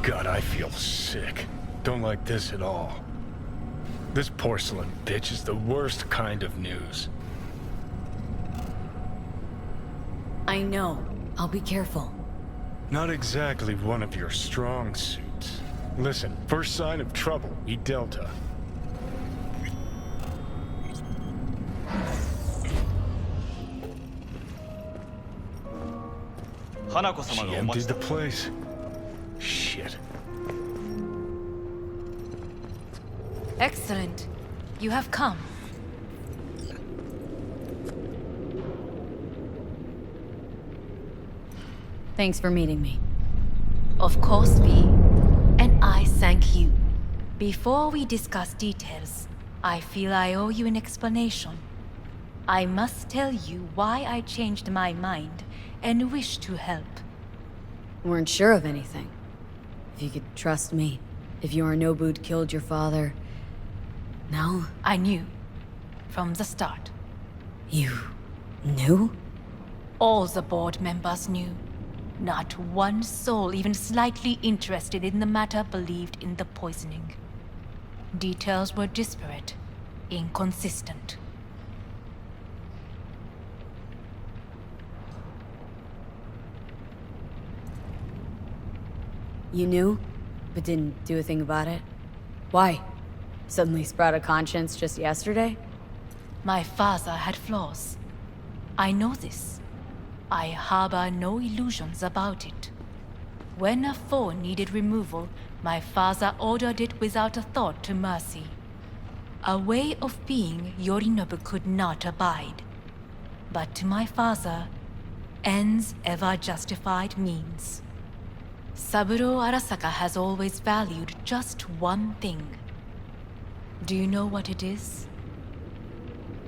God, I feel sick. Don't like this at all. This porcelain bitch is the worst kind of news. I know. I'll be careful. Not exactly one of your strong suits. Listen, first sign of trouble, eat Delta. She emptied the place. Shit. Excellent. You have come. Thanks for meeting me. Of course, V. And I thank you. Before we discuss details, I feel I owe you an explanation. I must tell you why I changed my mind and wish to help. Weren't sure of anything. If you could trust me. If Yorinobu'd killed your father... No? I knew. From the start. You... knew? All the board members knew. Not one soul even slightly interested in the matter believed in the poisoning. Details were disparate, inconsistent. You knew, but didn't do a thing about it? Why? Suddenly sprout a conscience just yesterday? My father had flaws. I know this. I harbor no illusions about it. When a foe needed removal, my father ordered it without a thought to mercy. A way of being Yorinobu could not abide. But to my father, ends ever justified means. Saburo Arasaka has always valued just one thing. Do you know what it is?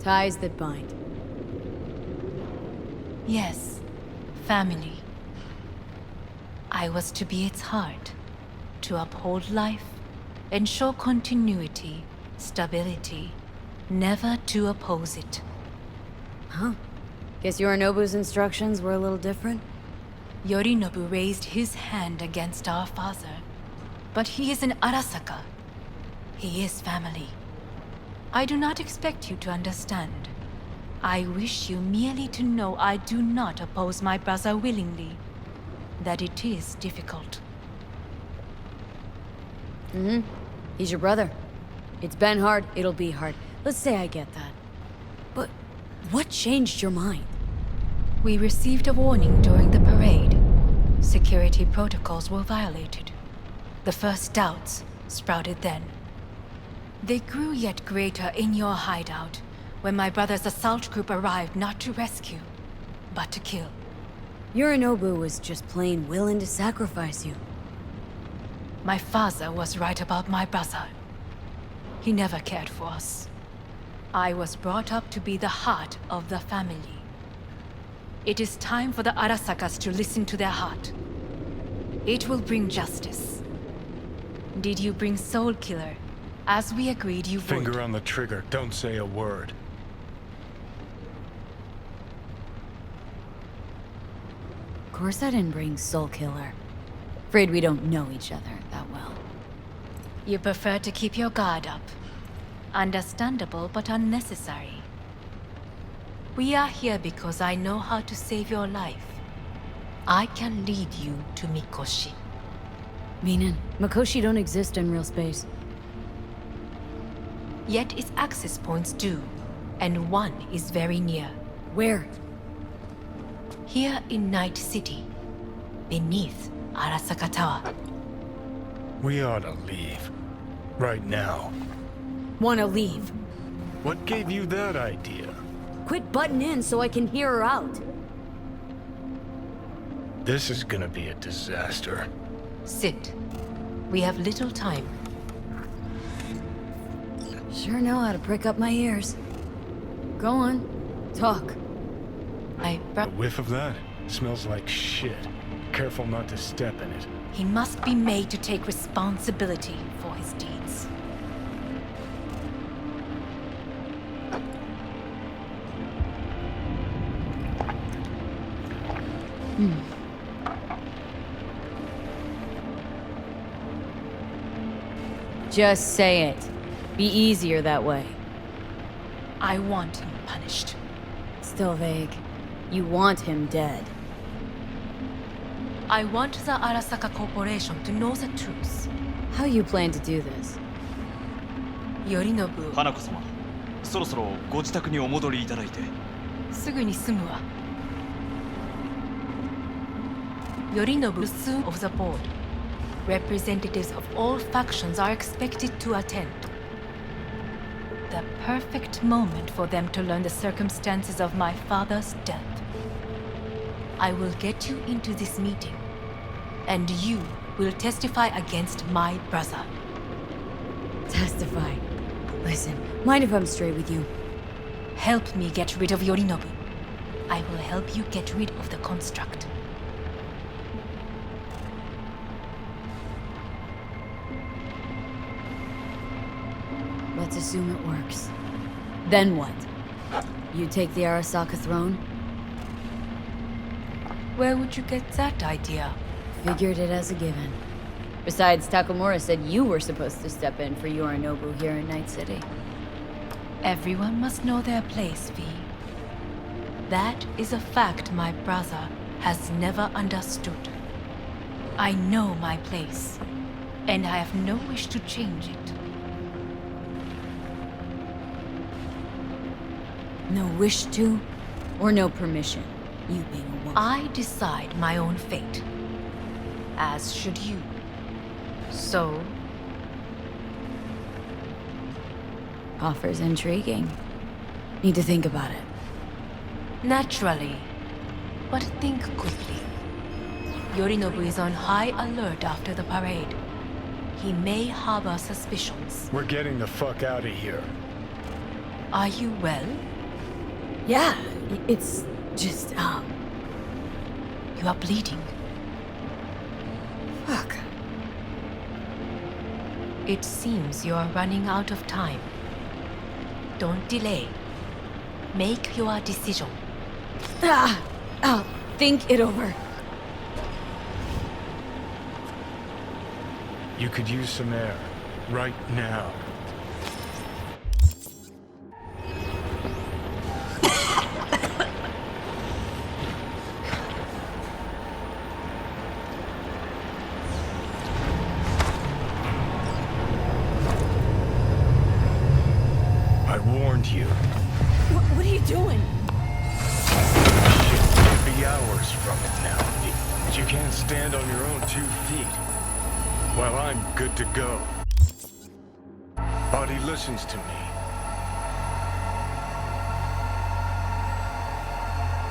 Ties that bind. Yes, family. I was to be its heart, to uphold life, ensure continuity, stability, never to oppose it. Huh? Guess Yorinobu's instructions were a little different? Yorinobu raised his hand against our father, but he is an Arasaka. He is family. I do not expect you to understand. I wish you merely to know I do not oppose my brother willingly. That it is difficult. He's your brother. It's been hard, it'll be hard. Let's say I get that. But what changed your mind? We received a warning during the parade. Security protocols were violated. The first doubts sprouted then. They grew yet greater in your hideout, when my brother's assault group arrived not to rescue, but to kill. Yorinobu was just plain willing to sacrifice you. My father was right about my brother. He never cared for us. I was brought up to be the heart of the family. It is time for the Arasakas to listen to their heart. It will bring justice. Did you bring Soul Killer? As we agreed you would. Finger on the trigger. Don't say a word. Of course I didn't bring Soul Killer. Afraid we don't know each other that well. You prefer to keep your guard up. Understandable, but unnecessary. We are here because I know how to save your life. I can lead you to Mikoshi. Meaning, Mikoshi don't exist in real space. Yet its access points do, and one is very near. Where? Here in Night City, beneath Arasaka Tower. We ought to leave. Right now. Wanna leave? What gave you that idea? Quit butting in so I can hear her out. This is gonna be a disaster. Sit. We have little time. Sure know how to prick up my ears. Go on. Talk. I A brought... whiff of that? Smells like shit. Careful not to step in it. He must be made to take responsibility for his deeds. Just say it. Be easier that way. I want him punished. Still vague. You want him dead. I want the Arasaka Corporation to know the truth. How you plan to do this? Yorinobu, 花子様、そろそろご自宅にお戻りいただいて。すぐに済むわ。Yorinobu, soon of the board. Representatives of all factions are expected to attend. The perfect moment for them to learn the circumstances of my father's death. I will get you into this meeting, and you will testify against my brother. Testify. Listen, mind if I'm straight with you? Help me get rid of Yorinobu. I will help you get rid of the construct. Let's assume it works. Then what? You take the Arasaka throne? Where would you get that idea? Figured it as a given. Besides, Takamura said you were supposed to step in for Yorinobu here in Night City. Everyone must know their place, V. That is a fact my brother has never understood. I know my place, and I have no wish to change it. No wish to, or no permission, you being a woman. I decide my own fate, as should you. So, Offer's intriguing. Need to think about it. naturally, but think quickly. Yorinobu is on high alert after the parade. He may harbor suspicions. We're getting the fuck out of here. Are you well? Yeah, it's just, You are bleeding. fuck. It seems you are running out of time. Don't delay. Make your decision. I'll think it over. You could use some air. Right now. I warned you. What are you doing? Shit could be hours from it now. You can't stand on your own 2 feet. Well, I'm good to go. Body listens to me.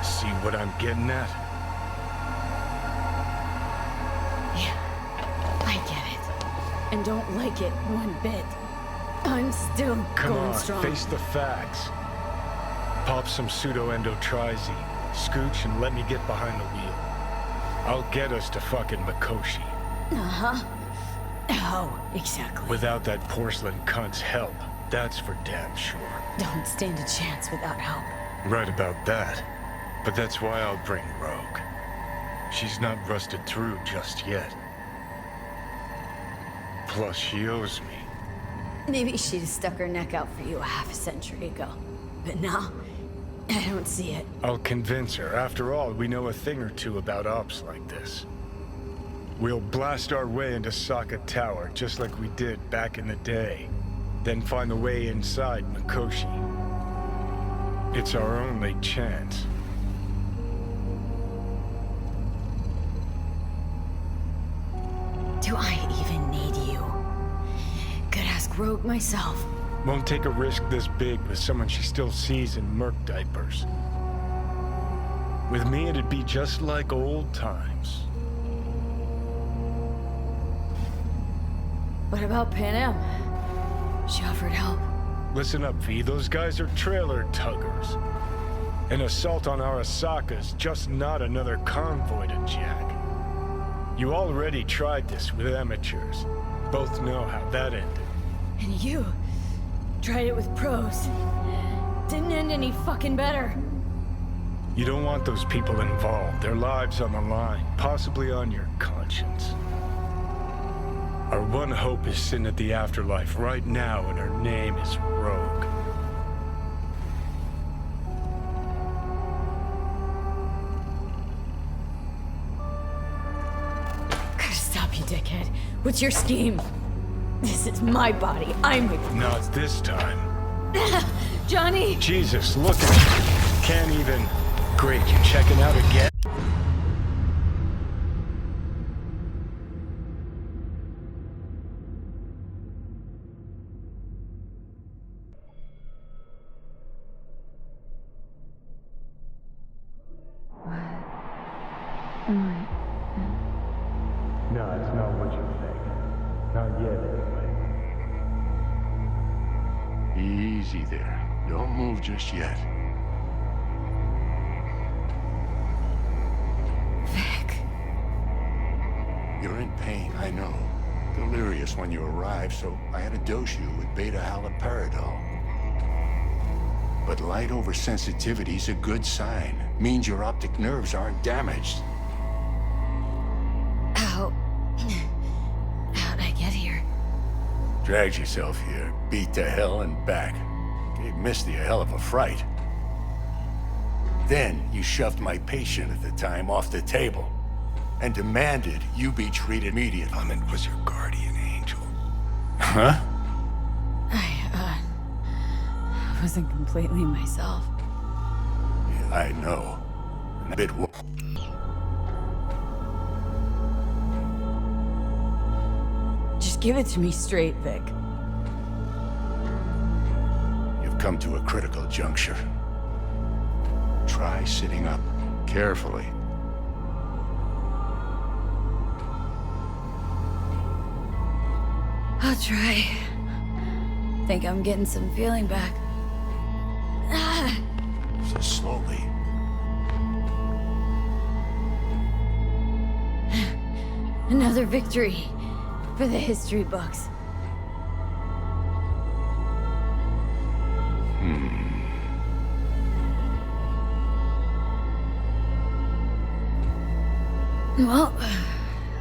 See what I'm getting at? Yeah, I get it. And don't like it one bit. I'm still Come going on, strong. face the facts. Pop some pseudo-endotrizine. Scooch and let me get behind the wheel. I'll get us to fucking Mikoshi. Uh-huh. Oh, exactly. Without that porcelain cunt's help, that's for damn sure. Don't stand a chance without help. Right about that. But that's why I'll bring Rogue. She's not rusted through just yet. Plus, she owes me. Maybe she'd have stuck her neck out for you a half a century ago. But now, I don't see it. I'll convince her. After all, we know a thing or two about ops like this. We'll blast our way into Sokka Tower, just like we did back in the day. Then find a way inside Mikoshi. It's our only chance. Do I even need you? Could ask Rogue myself. Won't take a risk this big with someone she still sees in merc diapers. With me, it'd be just like old times. What about Pan Am? She offered help. Listen up, V. Those guys are trailer tuggers. An assault on Arasaka's just not another convoy to jack. You already tried this with amateurs. Both know how that ended. And you tried it with pros. Didn't end any fucking better. You don't want those people involved. Their lives on the line, possibly on your conscience. Our one hope is sitting at the afterlife right now, and her name is Rogue. Gotta stop you, dickhead. What's your scheme? This is my body. I'm with you. Not this time. Johnny! Jesus, look at you. Can't even... Great, you checking out again? No, it's not what you think. Not yet, anyway. Easy there. Don't move just yet. Vic. You're in pain, I know. Delirious when you arrived, so I had to dose you with beta-haloperidol. But light oversensitivity's a good sign. Means your optic nerves aren't damaged. How'd I get here? Dragged yourself here, beat to hell and back. Gave Misty a hell of a fright. Then you shoved my patient at the time off the table and demanded you be treated immediately. Clement was your guardian angel. Huh? I wasn't completely myself. Yeah, I know. And a bit Just give it to me straight, Vic. You've come to a critical juncture. Try sitting up carefully. I'll try. Think I'm getting some feeling back. So slowly. Another victory for the history books. Well,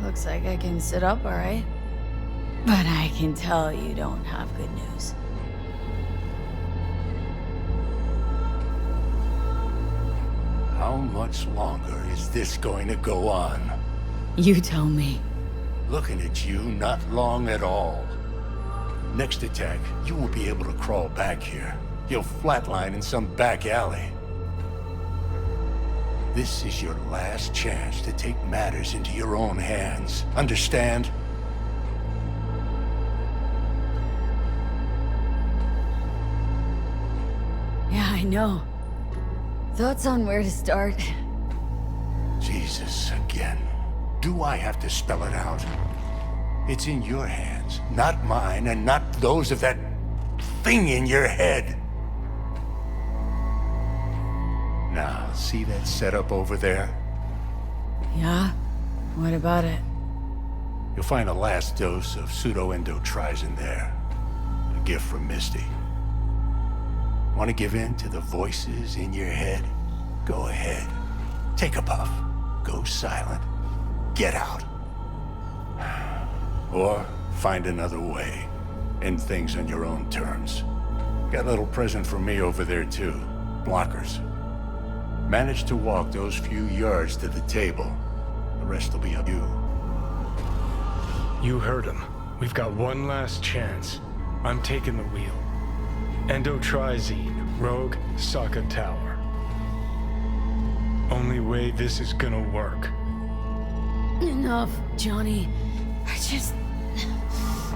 looks like I can sit up all right. But I can tell you don't have good news. How much longer is this going to go on? You tell me. Looking at you, not long at all. Next attack, you won't be able to crawl back here. You'll flatline in some back alley. This is your last chance to take matters into your own hands. Understand? Yeah, I know. Thoughts on where to start? Jesus, again. Do I have to spell it out? It's in your hands, not mine, and not those of that thing in your head. Now, see that setup over there? Yeah? What about it? You'll find a last dose of pseudo-endotrizin there. A gift from Misty. Want to give in to the voices in your head? Go ahead. Take a puff. Go silent. Get out. Or find another way. End things on your own terms. Got a little present from me over there too. Blockers. Manage to walk those few yards to the table. The rest will be up to you. You heard him. We've got one last chance. I'm taking the wheel. Endotrizine, Rogue, Sokka Tower. Only way this is gonna work. Enough, Johnny. I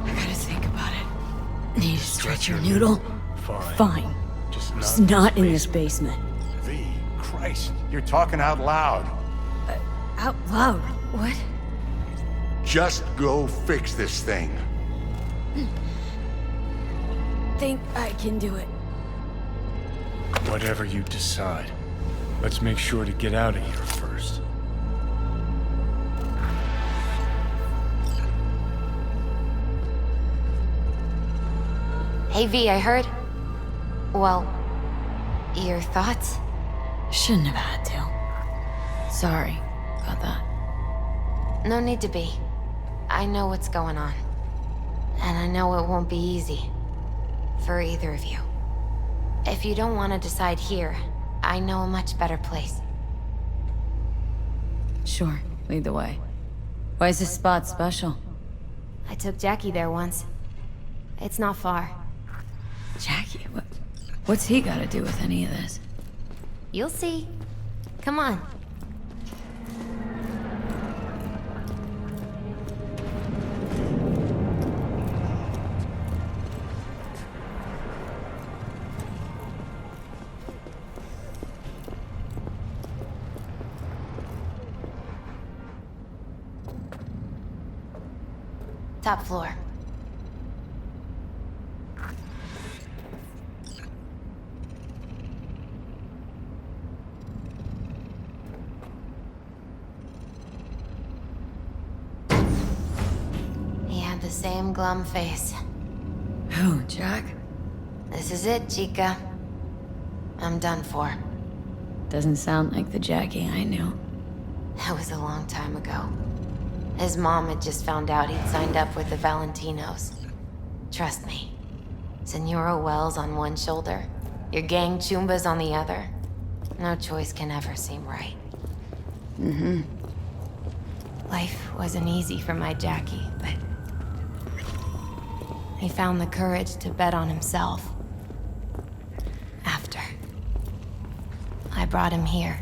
gotta think about it. Need to stretch your noodle? Fine. Fine. Just not in this basement. V, Christ, you're talking out loud. Out loud? What? Just go fix this thing. Think I can do it. Whatever you decide. Let's make sure to get out of here first. Hey V, I heard. Well, your thoughts? Shouldn't have had to. Sorry about that. No need to be. I know what's going on. And I know it won't be easy. For either of you. If you don't want to decide here, I know a much better place. Sure, lead the way. Why is this spot special? I took Jackie there once. It's not far. Jackie? What's he got to do with any of this? You'll see. Come on. Top floor. He had the same glum face. Who, Jack? This is it, Chica. I'm done for. Doesn't sound like the Jackie I knew. That was a long time ago. His mom had just found out he'd signed up with the Valentinos. Trust me. Senora Wells on one shoulder, your gang Chumbas on the other. No choice can ever seem right. Mm-hmm. Life wasn't easy for my Jackie, but... he found the courage to bet on himself. After. I brought him here.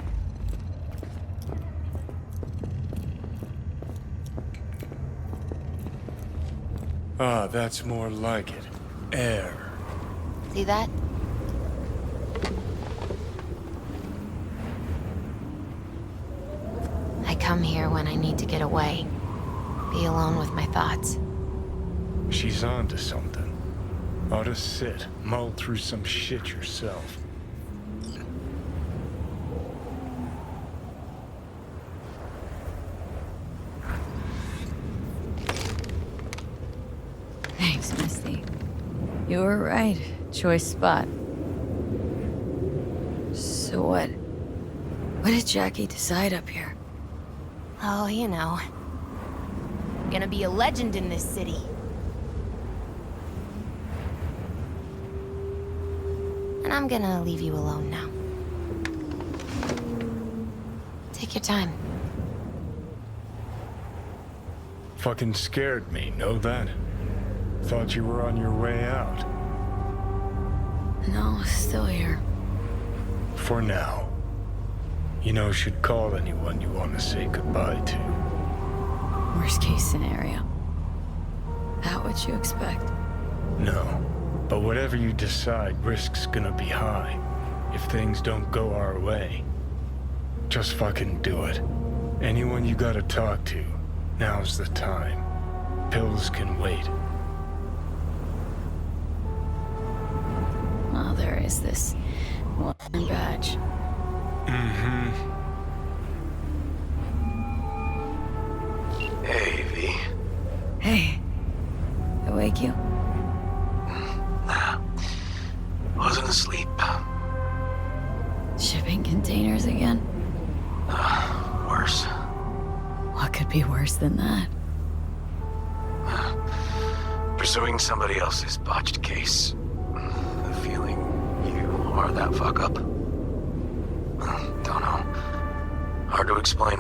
Ah, that's more like it. Air. See that? I come here when I need to get away. Be alone with my thoughts. She's onto something. Ought to sit, mull through some shit yourself. Thanks, Misty. You were right. Choice spot. So what? What did Jackie decide up here? Oh, you know. Gonna be a legend in this city. And I'm gonna leave you alone now. Take your time. Fucking scared me, know that? Thought you were on your way out. No, still here. For now. You know, should call anyone you want to say goodbye to. Worst case scenario. That what you expect? No. But whatever you decide, risk's gonna be high. If things don't go our way. Just fucking do it. Anyone you gotta talk to, now's the time. Pills can wait. Well, there is this one badge. Hey, V. Hey. I wake you? Nah. Wasn't asleep. Shipping containers again? Worse. What could be worse than that? Pursuing somebody else's botched case. The feeling you are that fuck up. Don't know. Hard to explain.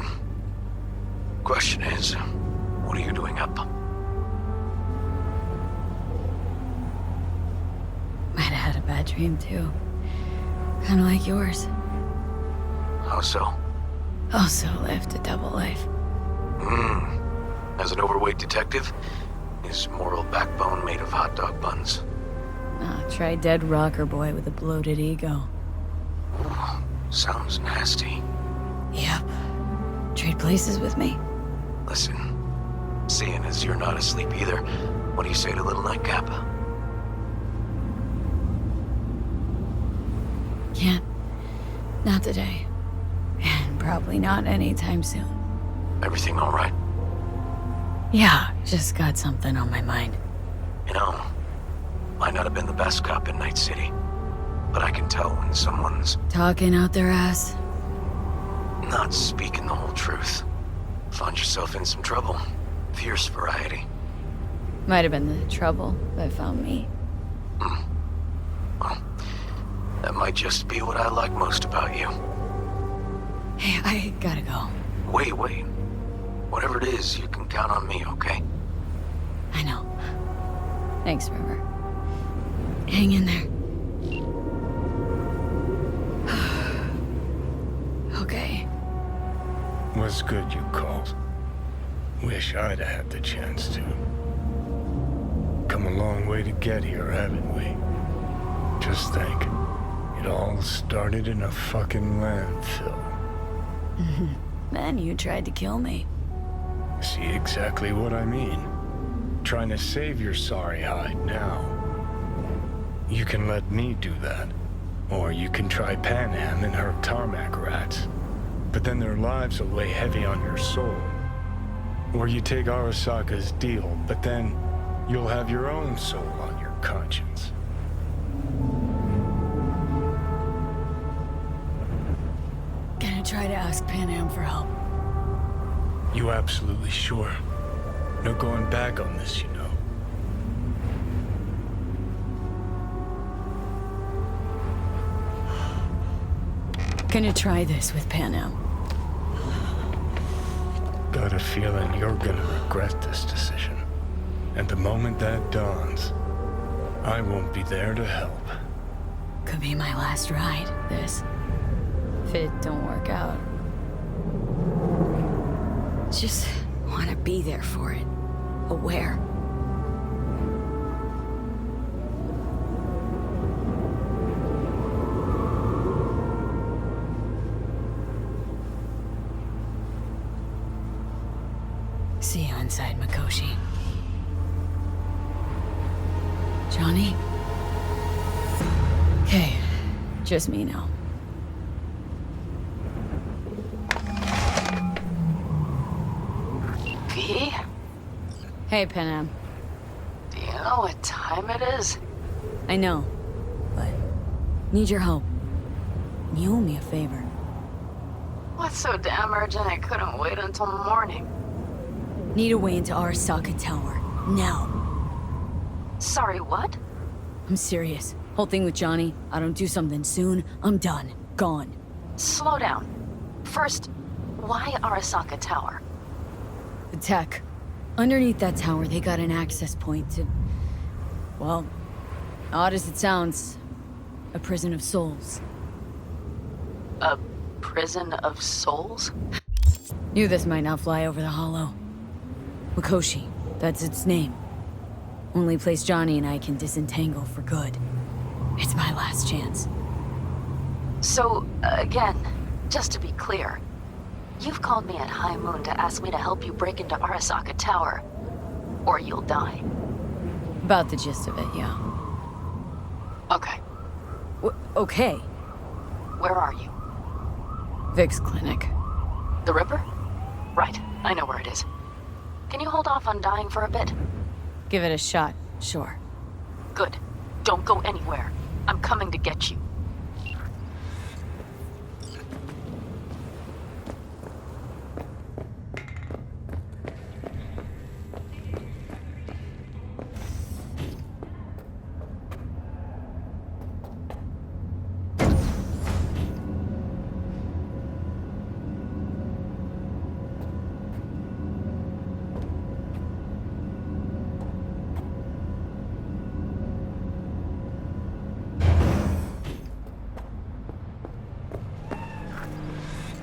Question is, what are you doing up? Might have had a bad dream too. Kinda like yours. How so? Also lived a double life. As an overweight detective, his moral backbone made of hot dog buns. Try dead rocker boy with a bloated ego. Sounds nasty. Yep. Trade places with me? Listen, seeing as you're not asleep either, what do you say to little nightcap? Can't. Not today. And probably not anytime soon. Everything all right? Yeah, just got something on my mind. You know, might not have been the best cop in Night City, but I can tell when someone's Talking out their ass? not speaking the whole truth. Find yourself in some trouble. Fierce variety. Might have been the trouble that found me. Well, that might just be what I like most about you. Hey, I gotta go. Wait. Whatever it is, you can count on me, okay? I know. Thanks, River. Hang in there. Okay. Was good you called. Wish I'd had the chance to. Come a long way to get here, haven't we? Just think. It all started in a fucking landfill. Then you tried to kill me. See exactly what I mean? Trying to save your sorry hide now. You can let me do that. Or you can try Pan Am and her tarmac rats. But then their lives will weigh heavy on your soul. Or you take Arasaka's deal, but then you'll have your own soul on your conscience. Gonna try to ask Pan Am for help. You absolutely sure? No going back on this, you know. Gonna try this with Pan Am. Got a feeling you're gonna regret this decision. And the moment that dawns, I won't be there to help. Could be my last ride, this. If it don't work out. Just wanna be there for it. Aware. See you inside, Mikoshi. Johnny? Okay, just me now. V? Hey, Pan Am. Do you know what time it is? I know, but need your help. You owe me a favor. What's so damn urgent I couldn't wait until morning? Need a way into Arasaka Tower. Now. Sorry, what? I'm serious. Whole thing with Johnny, I don't do something soon, I'm done. Gone. Slow down. First, why Arasaka Tower? The tech. Underneath that tower, they got an access point to... Well, odd as it sounds, a prison of souls. A prison of souls? Knew this might not fly over the hollow. Mikoshi, that's its name. Only place Johnny and I can disentangle for good. It's my last chance. So, again, just to be clear, you've called me at high moon to ask me to help you break into Arasaka Tower, or you'll die. About the gist of it, yeah. Okay, Okay. where are you? Vic's clinic. The Ripper? Right, I know where it is. Can you hold off on dying for a bit? Give it a shot, sure. Good. Don't go anywhere. I'm coming to get you.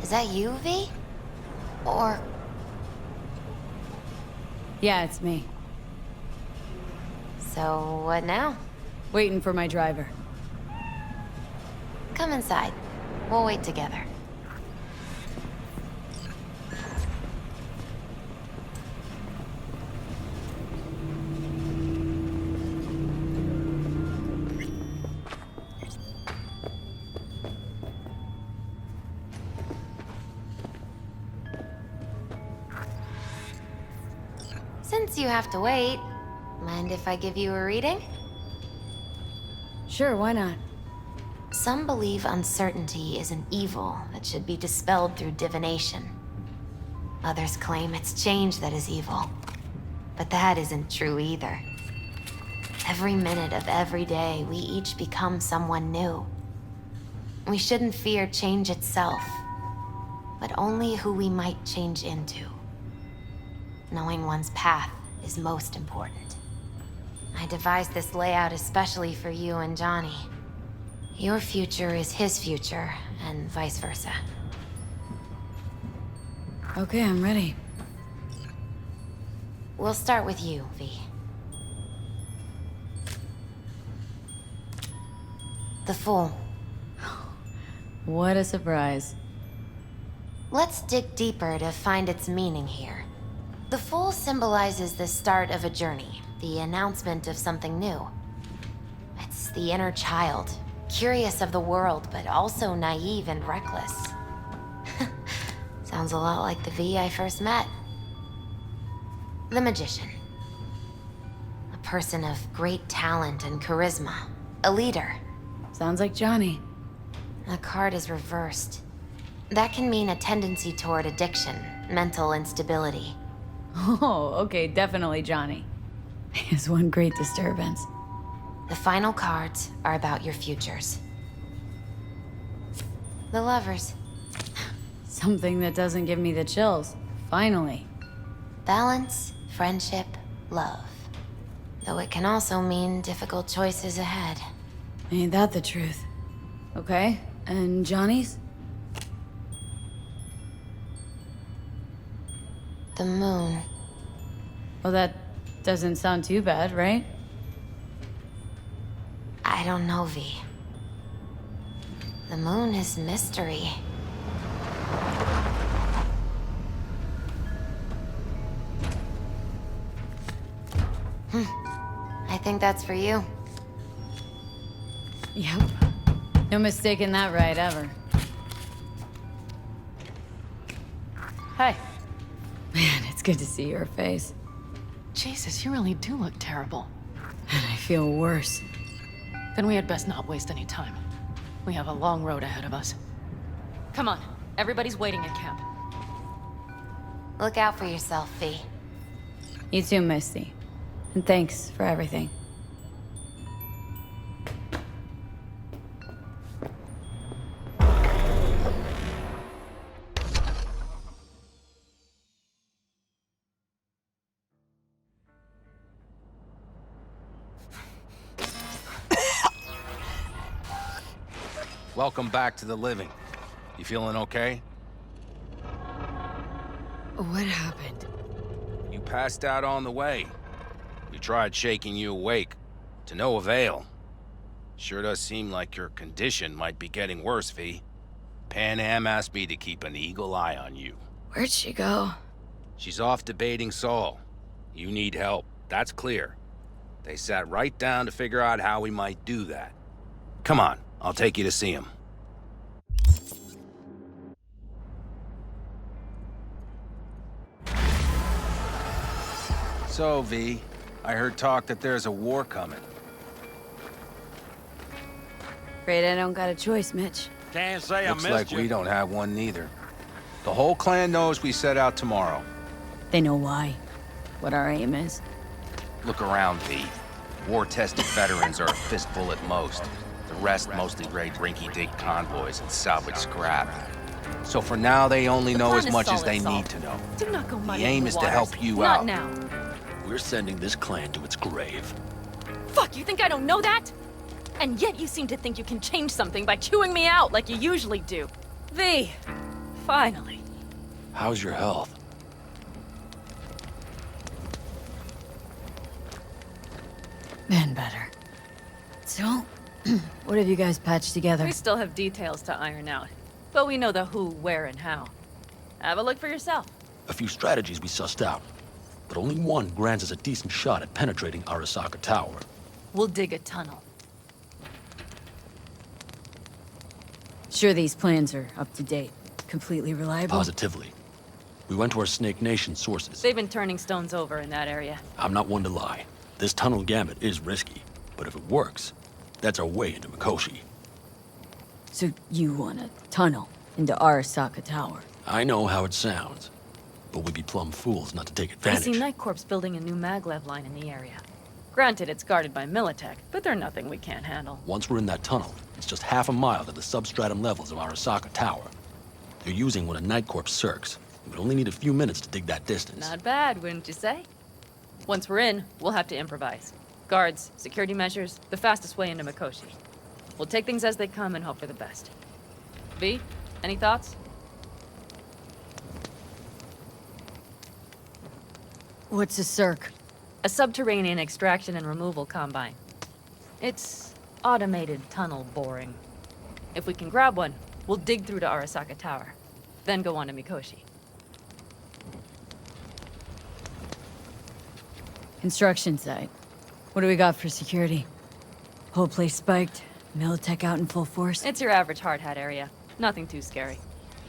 Is that you, V? Or... Yeah, it's me. So, what now? Waiting for my driver. Come inside. We'll wait together. Since you have to wait, mind if I give you a reading? Sure, why not? Some believe uncertainty is an evil that should be dispelled through divination. Others claim it's change that is evil. But that isn't true either. Every minute of every day, we each become someone new. We shouldn't fear change itself, but only who we might change into. Knowing one's path is most important. I devised this layout especially for you and Johnny. Your future is his future, and vice versa. Okay, I'm ready. We'll start with you, V. The Fool. What a surprise. Let's dig deeper to find its meaning here. The Fool symbolizes the start of a journey, the announcement of something new. It's the inner child, curious of the world, but also naive and reckless. Sounds a lot like the V I first met. The Magician. A person of great talent and charisma. A leader. Sounds like Johnny. The card is reversed. That can mean a tendency toward addiction, mental instability. Oh, okay, definitely Johnny. He is one great disturbance. The final cards are about your futures. The Lovers. Something that doesn't give me the chills. Finally. Balance, friendship, love. Though it can also mean difficult choices ahead. Ain't that the truth? Okay, and Johnny's? The Moon. Well, that doesn't sound too bad, right? I don't know, V. The Moon is mystery. I think that's for you. Yep. No mistaking that right, ever. Hi. Man, it's good to see your face. Jesus, you really do look terrible. And I feel worse. Then we had best not waste any time. We have a long road ahead of us. Come on, everybody's waiting at camp. Look out for yourself, V. You too, Misty. And thanks for everything. Welcome back to the living. You feeling okay? What happened? You passed out on the way. We tried shaking you awake. To no avail. Sure does seem like your condition might be getting worse, V. Pan Am asked me to keep an eagle eye on you. Where'd she go? She's off debating Saul. You need help, that's clear. They sat right down to figure out how we might do that. Come on, I'll take you to see him. So, V, I heard talk that there's a war coming. Afraid I don't got a choice, Mitch. Can't say I Looks missed like you. we don't have one neither. The whole clan knows we set out tomorrow. They know why. What our aim is. Look around, V. War-tested veterans are a fistful at most. The rest mostly raid rinky-dink convoys and salvage scrap. So for now, they only know as much as they need to know. Do not go The muddying aim the is to waters. help you Not out. now. We're sending this clan to its grave. Fuck, you think I don't know that? And yet you seem to think you can change something by chewing me out like you usually do. V, finally. How's your health? Been better. So, what have you guys patched together? We still have details to iron out, but we know the who, where, and how. Have a look for yourself. A few strategies we sussed out, but only one grants us a decent shot at penetrating Arasaka Tower. We'll dig a tunnel. Sure these plans are up to date, completely reliable? Positively. We went to our Snake Nation sources. They've been turning stones over in that area. I'm not one to lie. This tunnel gambit is risky, but if it works, that's our way into Mikoshi. So you want a tunnel into Arasaka Tower? I know how it sounds, but we'd be plumb fools not to take I advantage. see Night Corps building a new maglev line in the area. Granted, it's guarded by Militech, but they're nothing we can't handle. Once we're in that tunnel, it's just half a mile to the substratum levels of Arasaka Tower. They're using one of Night Corps circs. We would only need a few minutes to dig that distance. Not bad, wouldn't you say? Once we're in, we'll have to improvise. Guards, security measures, the fastest way into Mikoshi. We'll take things as they come and hope for the best. V, any thoughts? What's a circ? A subterranean extraction and removal combine. It's automated tunnel boring. If we can grab one, we'll dig through to Arasaka Tower, then go on to Mikoshi. Construction site. What do we got for security? Whole place spiked, Militech out in full force? It's your average hard hat area. Nothing too scary.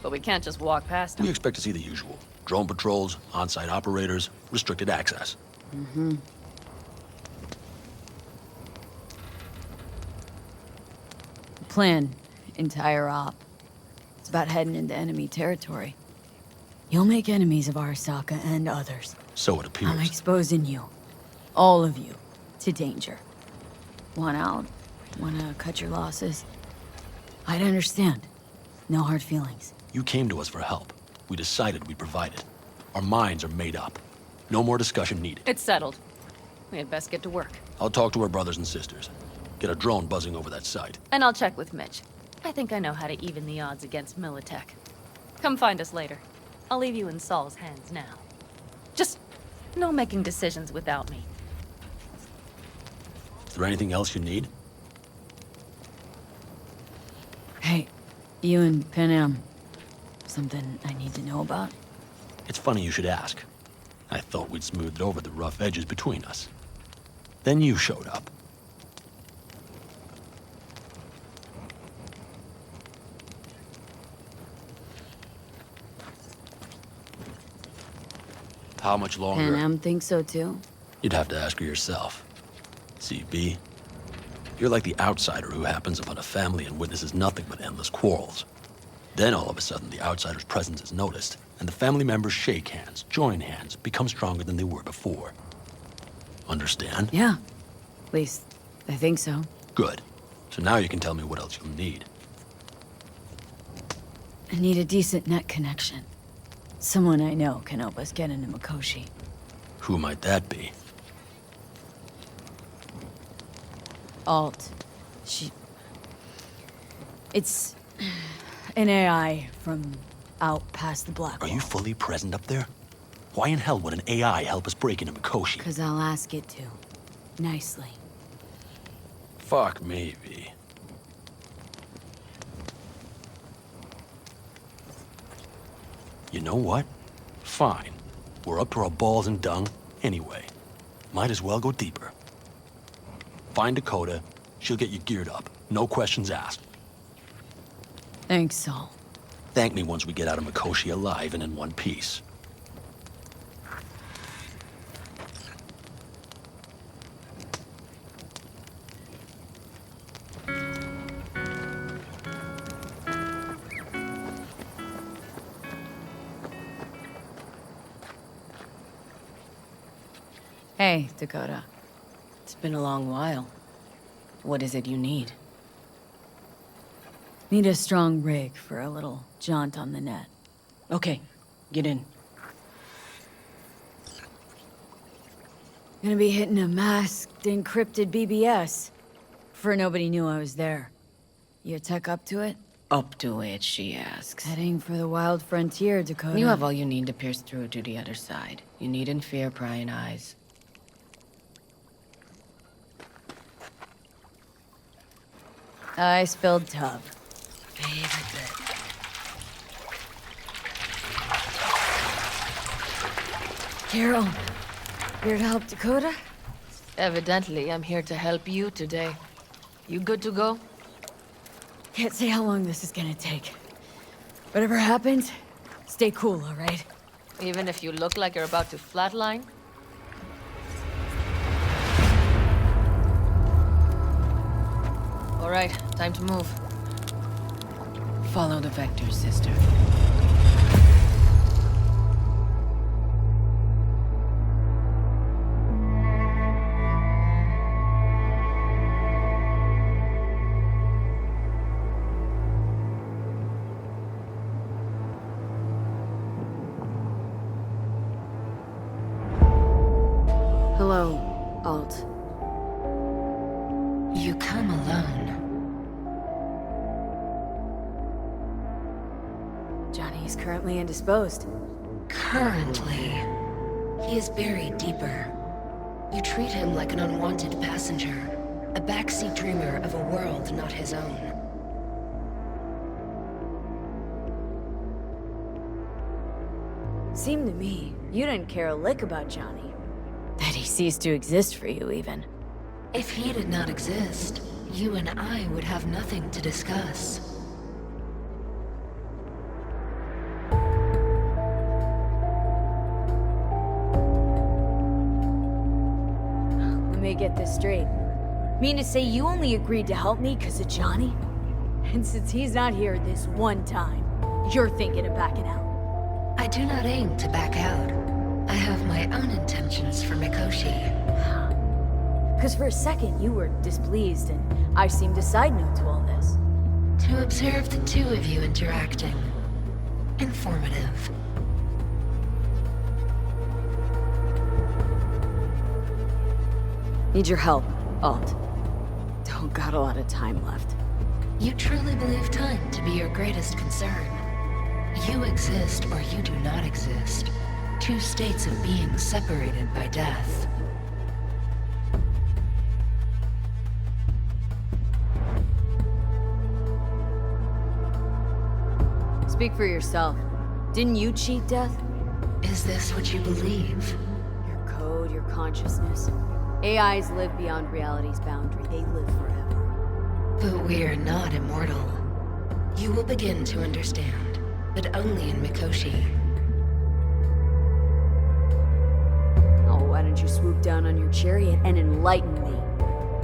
But we can't just walk past them. We expect to see the usual. Drone patrols, on-site operators, restricted access. Plan. Entire op. It's about heading into enemy territory. You'll make enemies of Arasaka and others. So it appears. I'm exposing you. All of you. To danger. Want out? Wanna cut your losses? I'd understand. No hard feelings. You came to us for help. We decided we'd provide it. Our minds are made up. No more discussion needed. It's settled. We had best get to work. I'll talk to our brothers and sisters. Get a drone buzzing over that site. And I'll check with Mitch. I think I know how to even the odds against Militech. Come find us later. I'll leave you in Saul's hands now. Just no making decisions without me. Is there anything else you need? Hey, you and Pan Am. Something I need to know about? It's funny you should ask. I thought we'd smoothed over the rough edges between us. Then you showed up. How much longer? Pan Am thinks so too? You'd have to ask her yourself. See, B, you're like the outsider who happens upon a family and witnesses nothing but endless quarrels. Then all of a sudden the outsider's presence is noticed, and the family members shake hands, join hands, become stronger than they were before. Understand? Yeah. At least, I think so. Good. So now you can tell me what else you'll need. I need a decent net connection. Someone I know can help us get into Mikoshi. Who might that be? Alt. It's an AI from out past the black Are wall. you fully present up there? Why in hell would an AI help us break into Mikoshi? 'Cause I'll ask it to. Nicely. Fuck me, V. You know what? Fine. We're up to our balls in dung anyway. Might as well go deeper. Find Dakota. She'll get you geared up. No questions asked. Thanks, Saul. Thank me once we get out of Mikoshi alive and in one piece. Hey, Dakota. It's been a long while. What is it you need? Need a strong rig for a little jaunt on the net. Okay, get in. Gonna be hitting a masked, encrypted BBS. For nobody knew I was there. Your tech up to it? Up to it, she asks. Heading for the wild frontier, Dakota. You have all you need to pierce through to the other side. You needn't fear prying eyes. I spilled tub. Favorite bit. Carol, here to help Dakota? Evidently, I'm here to help you today. You good to go? Can't say how long this is gonna take. Whatever happens, stay cool, all right? Even if you look like you're about to flatline? All right, time to move. Follow the vector, sister. Hello, Alt. You come alone. Johnny is currently indisposed. Currently, he is buried deeper. You treat him like an unwanted passenger, a backseat dreamer of a world not his own. Seemed to me, you didn't care a lick about Johnny. That he ceased to exist for you, even. If he did not exist, you and I would have nothing to discuss. Let me get this straight. Mean to say you only agreed to help me because of Johnny? And since he's not here this one time, you're thinking of backing out. I do not aim to back out. I have my own intentions for Mikoshi. Because for a second you were displeased, and I seemed a side note to all this. To observe the two of you interacting. Informative. Need your help, Alt. Don't got a lot of time left. You truly believe time to be your greatest concern. You exist or you do not exist. Two states of being separated by death. Speak for yourself. Didn't you cheat death? Is this what you believe? Your code, your consciousness. AIs live beyond reality's boundary. They live forever. But we are not immortal. You will begin to understand, but only in Mikoshi. Oh, why don't you swoop down on your chariot and enlighten me?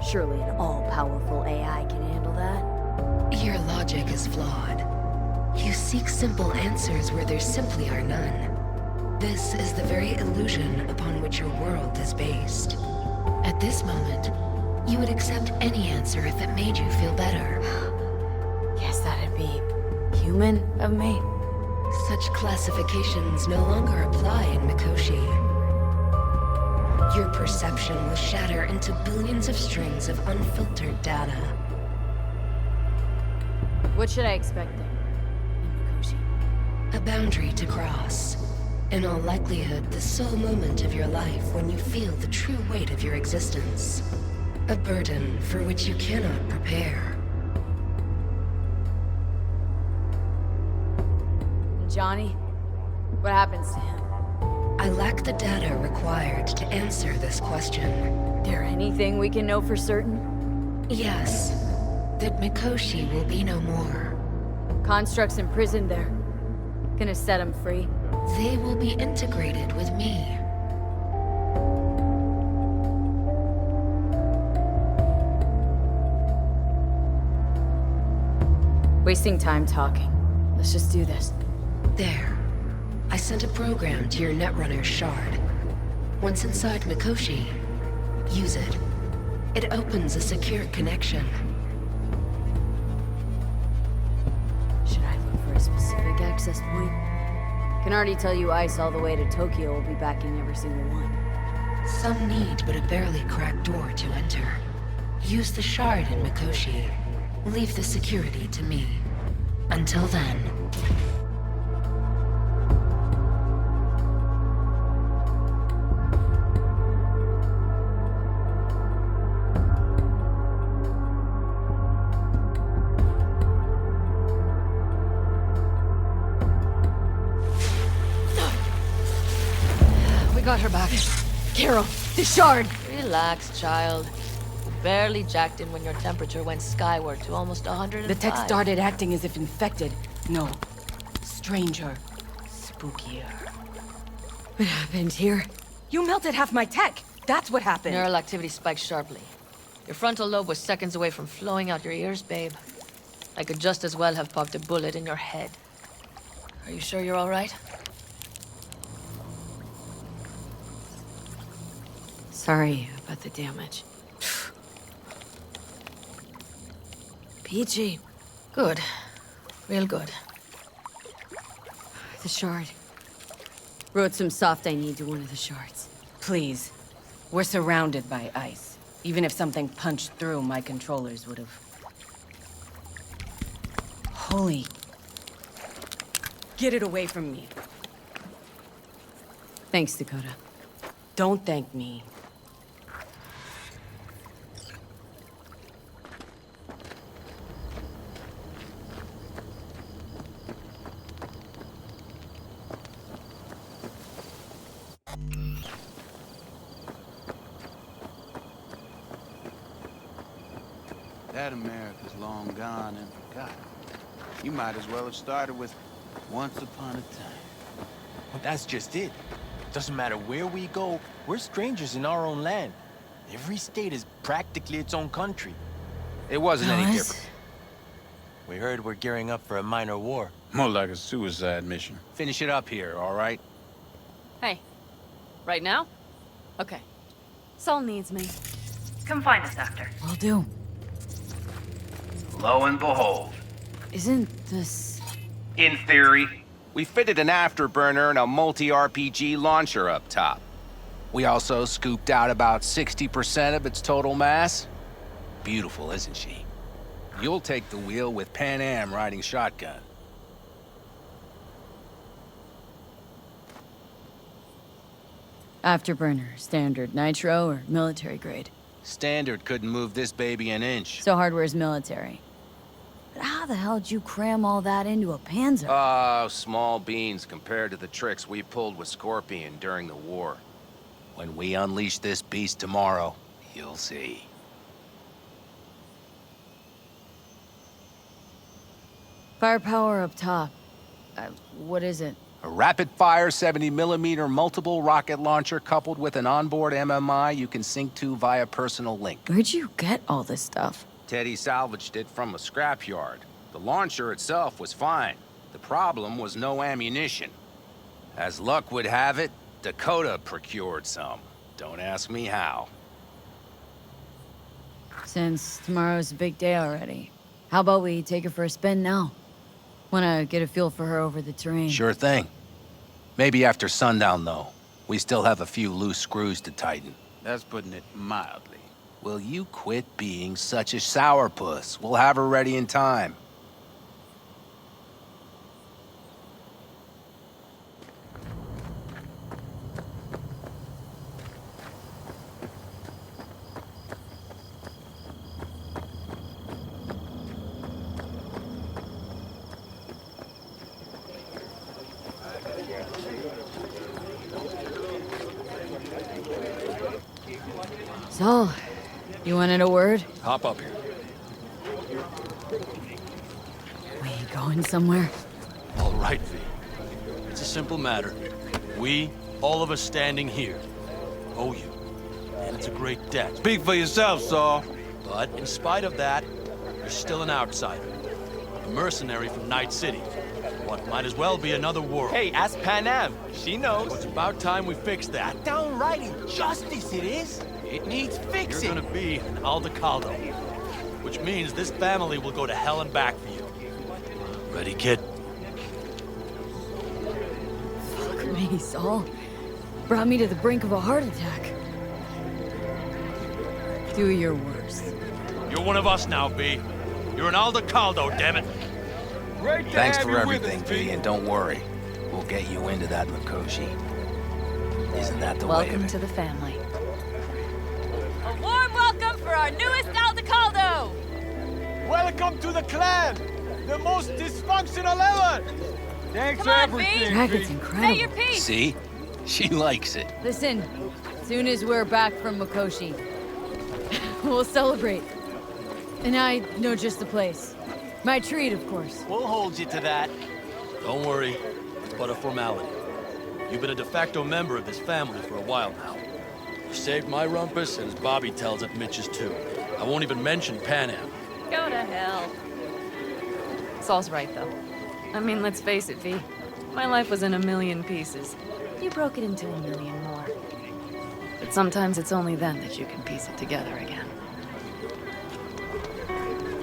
Surely an all-powerful AI can handle that. Your logic is flawed. You seek simple answers where there simply are none. This is the very illusion upon which your world is based. At this moment, you would accept any answer if it made you feel better. Guess that'd be human of me. Such classifications no longer apply in Mikoshi. Your perception will shatter into billions of strings of unfiltered data. What should I expect there, in Mikoshi? A boundary to cross. In all likelihood, the sole moment of your life when you feel the true weight of your existence. A burden for which you cannot prepare. Johnny? What happens to him? I lack the data required to answer this question. There anything we can know for certain? Yes. That Mikoshi will be no more. Constructs imprisoned there. Gonna set him free? They will be integrated with me. Wasting time talking. Let's just do this. There. I sent a program to your Netrunner's shard. Once inside Mikoshi, use it. It opens a secure connection. Should I look for a specific access point? Can already tell you ICE all the way to Tokyo will be backing every single one. Some need but a barely cracked door to enter. Use the shard in Mikoshi. Leave the security to me. Until then... We got her back. Carol, the shard! Relax, child. You barely jacked in when your temperature went skyward to almost 105. The tech started acting as if infected. No. Stranger. Spookier. What happened here? You melted half my tech! That's what happened! Neural activity spiked sharply. Your frontal lobe was seconds away from flowing out your ears, babe. I could just as well have popped a bullet in your head. Are you sure you're all right? Sorry about the damage. Peachy. Good. Real good. The shard. Wrote some soft I need to one of the shards. Please. We're surrounded by ice. Even if something punched through, my controllers would have... Holy... Get it away from me. Thanks, Dakota. Don't thank me. That America's long gone and forgotten. You might as well have started with Once Upon a Time. Well, that's just it. Doesn't matter where we go, we're strangers in our own land. Every state is practically its own country. It wasn't any different. We heard we're gearing up for a minor war. More like a suicide mission. Finish it up here, all right? Hey. Right now? Okay. Saul needs me. Come find us after. Will do. Lo and behold. Isn't this... In theory. We fitted an afterburner and a multi-RPG launcher up top. We also scooped out about 60% of its total mass. Beautiful, isn't she? You'll take the wheel with Pan Am riding shotgun. Afterburner, standard, nitro, or military grade? Standard couldn't move this baby an inch. So hardware's military. But how the hell did you cram all that into a Panzer? Oh, small beans compared to the tricks we pulled with Scorpion during the war. When we unleash this beast tomorrow, you'll see. Firepower up top. What is it? A rapid-fire 70mm multiple rocket launcher coupled with an onboard MMI you can sync to via personal link. Where'd you get all this stuff? Teddy salvaged it from a scrapyard. The launcher itself was fine. The problem was no ammunition. As luck would have it, Dakota procured some. Don't ask me how. Since tomorrow's a big day already, how about we take her for a spin now? Wanna get a feel for her over the terrain. Sure thing. Maybe after sundown, though. We still have a few loose screws to tighten. That's putting it mildly. Will you quit being such a sourpuss? We'll have her ready in time. So, you wanted a word? Hop up here. We going somewhere? All right, V. It's a simple matter. We, all of us standing here, owe you. And it's a great debt. Speak for yourself, Saul. But in spite of that, you're still an outsider. A mercenary from Night City. What might as well be another world. Hey, ask Panam. She knows. So it's about time we fix that. Downright injustice it is. It needs fixing. You're gonna be an Aldecaldo, which means this family will go to hell and back for you. Ready, kid? Fuck me, Saul. Brought me to the brink of a heart attack. Do your worst. You're one of us now, B. You're an Aldecaldo, damn it. Thanks for everything, V, and don't worry. We'll get you into that Mikoshi. Isn't that the way of Welcome it? to the family. A warm welcome for our newest Aldecaldo! Welcome to the clan. The most dysfunctional ever. Thanks Come on, V! Dragon's Say incredible. your piece! See? She likes it. Listen, soon as we're back from Mikoshi, we'll celebrate. And I know just the place. My treat, of course. We'll hold you to that. Don't worry, it's but a formality. You've been a de facto member of this family for a while now. You saved my rumpus, and as Bobby tells it, Mitch's too. I won't even mention Panam. Go to hell. Saul's right, though. I mean, let's face it, V. My life was in a million pieces. You broke it into a million more. But sometimes it's only then that you can piece it together again.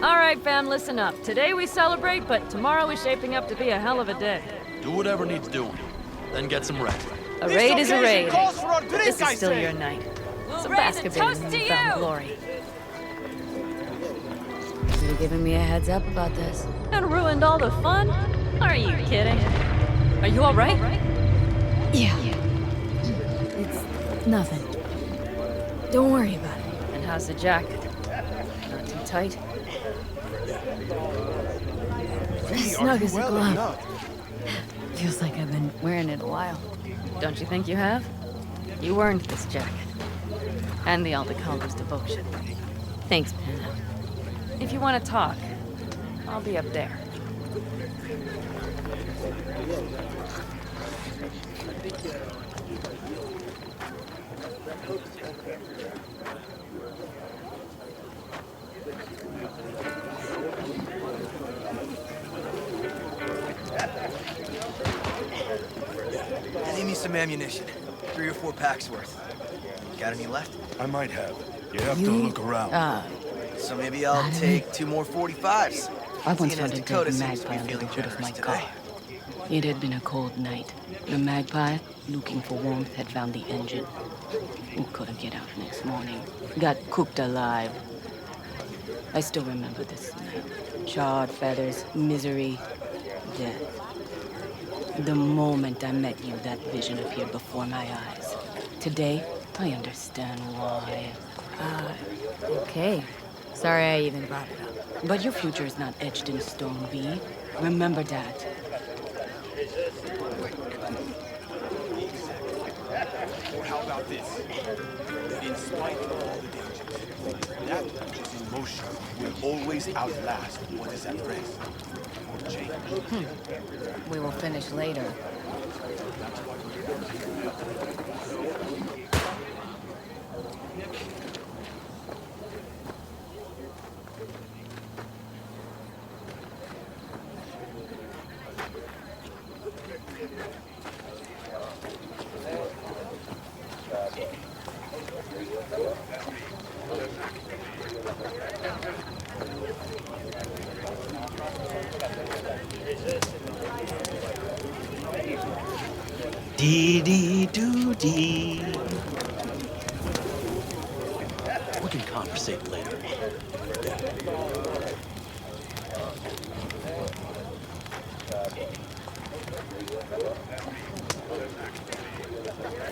All right, fam, listen up. Today we celebrate, but tomorrow is shaping up to be a hell of a day. Do whatever needs doing, then get some rest. A raid is a raid. Calls for a drink, This I is still say. your night. Some raise a basket toast in to newfound you! glory. Should have given me a heads up about this. And ruined all the fun? Are you kidding? Are you all right? Yeah. It's nothing. Don't worry about it. And how's the jacket? Not too tight? Snug as a glove. Feels like I've been wearing it a while. Don't you think you have? You earned this jacket. And the Aldecaldo's devotion. Thanks, Panna. If you want to talk, I'll be up there. I need me some ammunition. 3 or 4 packs worth. Got any left? I might have. You have to look around. So maybe I'll take 2 more 45s. I once Seeing found as a Dakota dead seems to be magpie under the feeling hood of my generous car. today. It had been a cold night. The magpie, looking for warmth, had found the engine. We couldn't get out next morning. Got cooked alive. I still remember the smell. Charred feathers, misery, death. The moment I met you, that vision appeared before my eyes. Today, I understand why. Okay. Sorry I even brought it up. But your future is not etched in stone, V. Remember that. Or how about this? In spite of all the dangers, that which is in motion will always outlast what is at rest. Or change. We will finish later. Dee-dee-doo-dee. We can conversate later.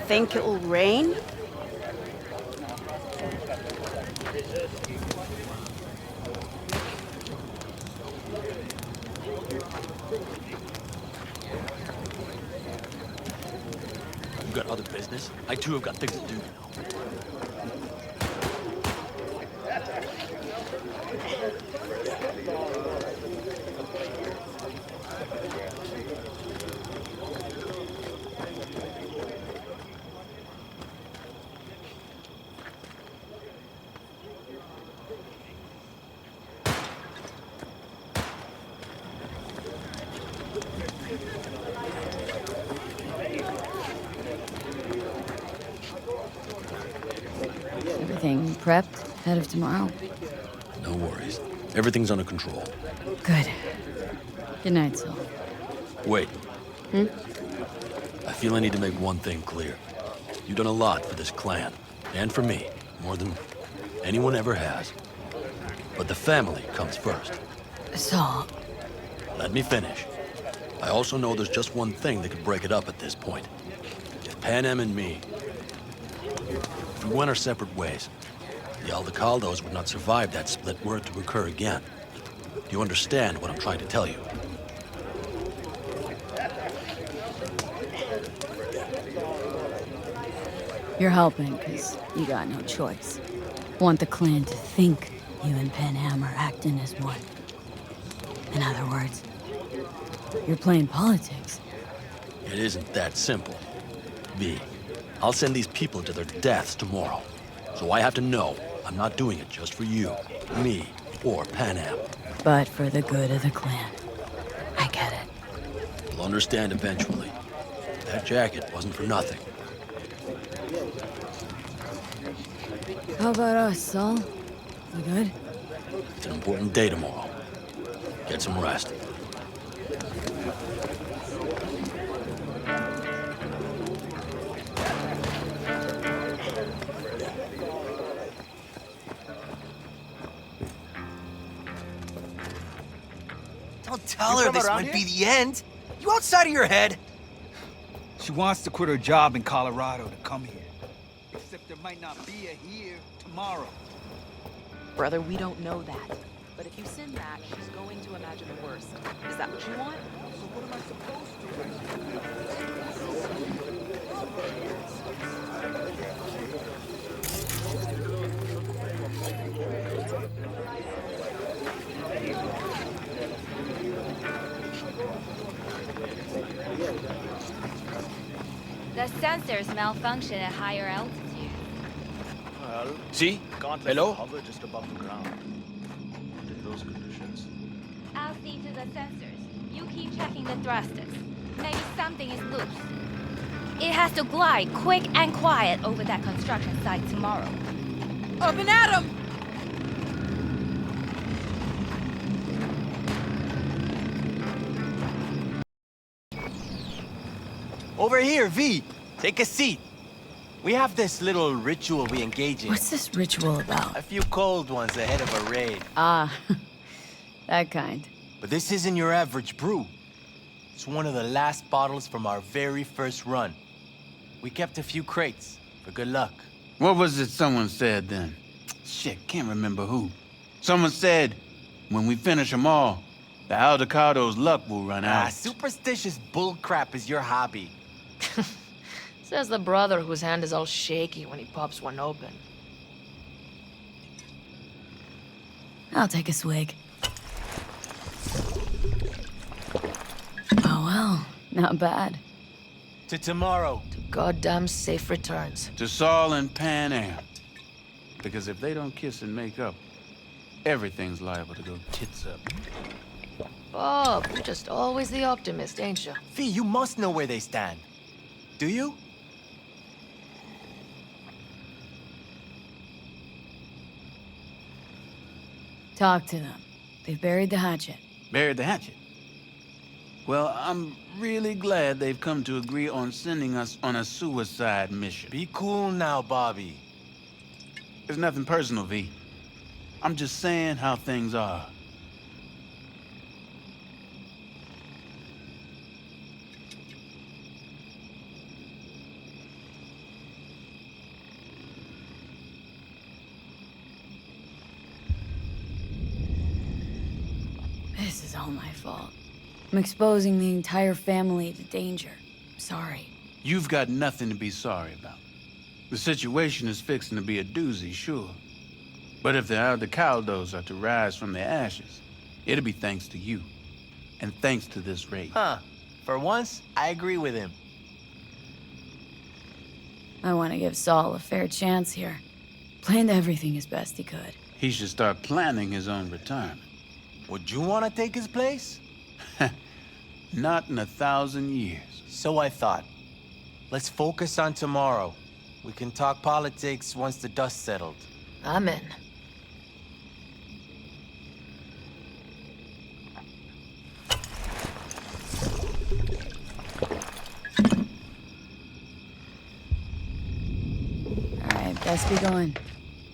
Think it will rain? You got other business? I too have got things to do, you know. Everything prepped ahead of tomorrow? No worries. Everything's under control. Good. Good night, Saul. Wait, Hmm? I feel I need to make one thing clear. You've done a lot for this clan, and for me, more than anyone ever has. But the family comes first. Saul. Let me finish. I also know there's just one thing that could break it up at this point. If Pan Am and me, if we went our separate ways, the Aldecaldos would not survive that split were it to occur again. Do you understand what I'm trying to tell you? You're helping, because you got no choice. Want the clan to think you and Pan Am are acting as one. In other words, you're playing politics. It isn't that simple. V, I'll send these people to their deaths tomorrow. So I have to know I'm not doing it just for you, me, or Pan Am. But for the good of the clan. I get it. You'll understand eventually. That jacket wasn't for nothing. How about us, Saul? We good? It's an important day tomorrow. Get some rest. Don't tell her this might be the end. You outside of your head? She wants to quit her job in Colorado to come here. Except there might not be a here tomorrow. Brother, we don't know that. But if you send that, she's going to imagine the worst. Is that what you want? So what am I supposed to do? The sensors malfunction at higher altitude. Well, See? can't let Hello? it hover just above the ground. Under those conditions. I'll see to the sensors. You keep checking the thrusters. Maybe something is loose. It has to glide quick and quiet over that construction site tomorrow. Up and at 'em! Over here, V. Take a seat. We have this little ritual we engage in. What's this ritual about? A few cold ones ahead of a raid. Ah, that kind. But this isn't your average brew. It's one of the last bottles from our very first run. We kept a few crates for good luck. What was it someone said then? Shit, can't remember who. Someone said, when we finish them all, the Aldecado's luck will run out. Superstitious bullcrap is your hobby. Says the brother whose hand is all shaky when he pops one open. I'll take a swig. Oh well, not bad. To tomorrow. To goddamn safe returns. To Saul and Pan Am. Because if they don't kiss and make up, everything's liable to go tits up. Bob, you're just always the optimist, ain't you? Fee, you must know where they stand. Do you? Talk to them. They've buried the hatchet. Buried the hatchet? Well, I'm really glad they've come to agree on sending us on a suicide mission. Be cool now, Bobby. There's nothing personal, V. I'm just saying how things are. This is all my fault. I'm exposing the entire family to danger. Sorry. You've got nothing to be sorry about. The situation is fixing to be a doozy, sure. But if the Aldecaldos are to rise from their ashes, it'll be thanks to you. And thanks to this raid. Huh. For once, I agree with him. I want to give Saul a fair chance here. Planned everything as best he could. He should start planning his own retirement. Would you want to take his place? Not in 1,000 years. So I thought. Let's focus on tomorrow. We can talk politics once the dust settled. I'm in. Alright, best be going.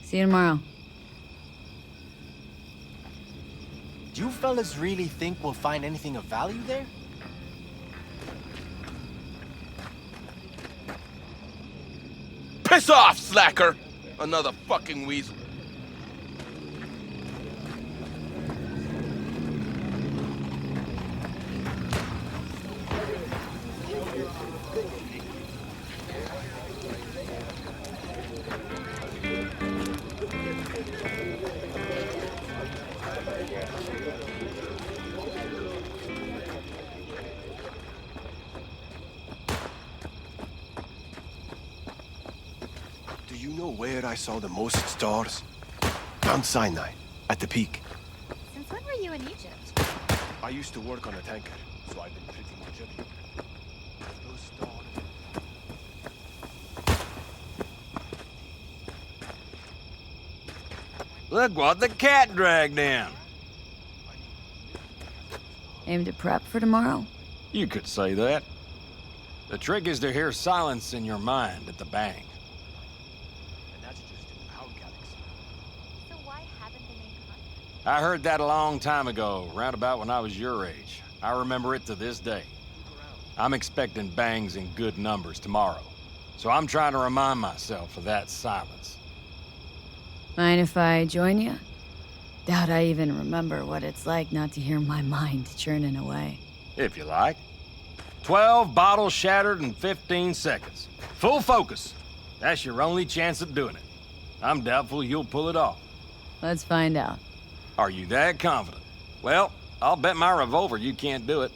See you tomorrow. Do you fellas really think we'll find anything of value there? Piss off, slacker! Another fucking weasel. Do you know where I saw the most stars? Mount Sinai, at the peak. Since when were you in Egypt? I used to work on a tanker, so I've been pretty much everywhere. Those stars. Look what the cat dragged in. Aim to prep for tomorrow? You could say that. The trick is to hear silence in your mind at the bang. And that's just in our galaxy. So why haven't they made contact? I heard that a long time ago, round about when I was your age. I remember it to this day. I'm expecting bangs in good numbers tomorrow, so I'm trying to remind myself of that silence. Mind if I join you? Doubt I even remember what it's like not to hear my mind churning away. If you like. 12 bottles shattered in 15 seconds. Full focus. That's your only chance at doing it. I'm doubtful you'll pull it off. Let's find out. Are you that confident? Well, I'll bet my revolver you can't do it.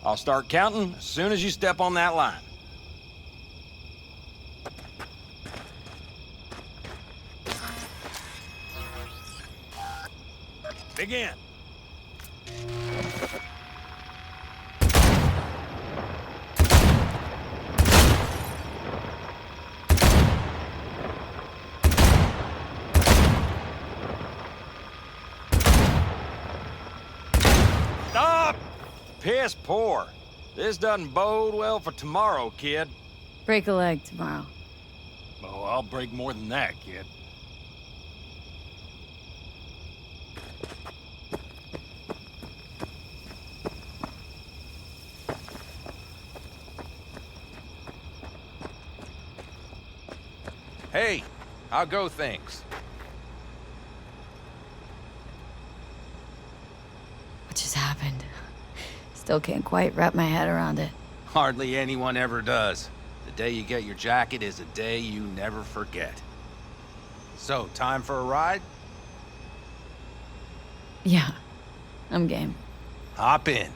I'll start counting as soon as you step on that line. Begin. Stop! Piss poor. This doesn't bode well for tomorrow, kid. Break a leg tomorrow. Oh, I'll break more than that, kid. Hey, how go things? What just happened? Still can't quite wrap my head around it. Hardly anyone ever does. The day you get your jacket is a day you never forget. So, time for a ride? Yeah, I'm game. Hop in.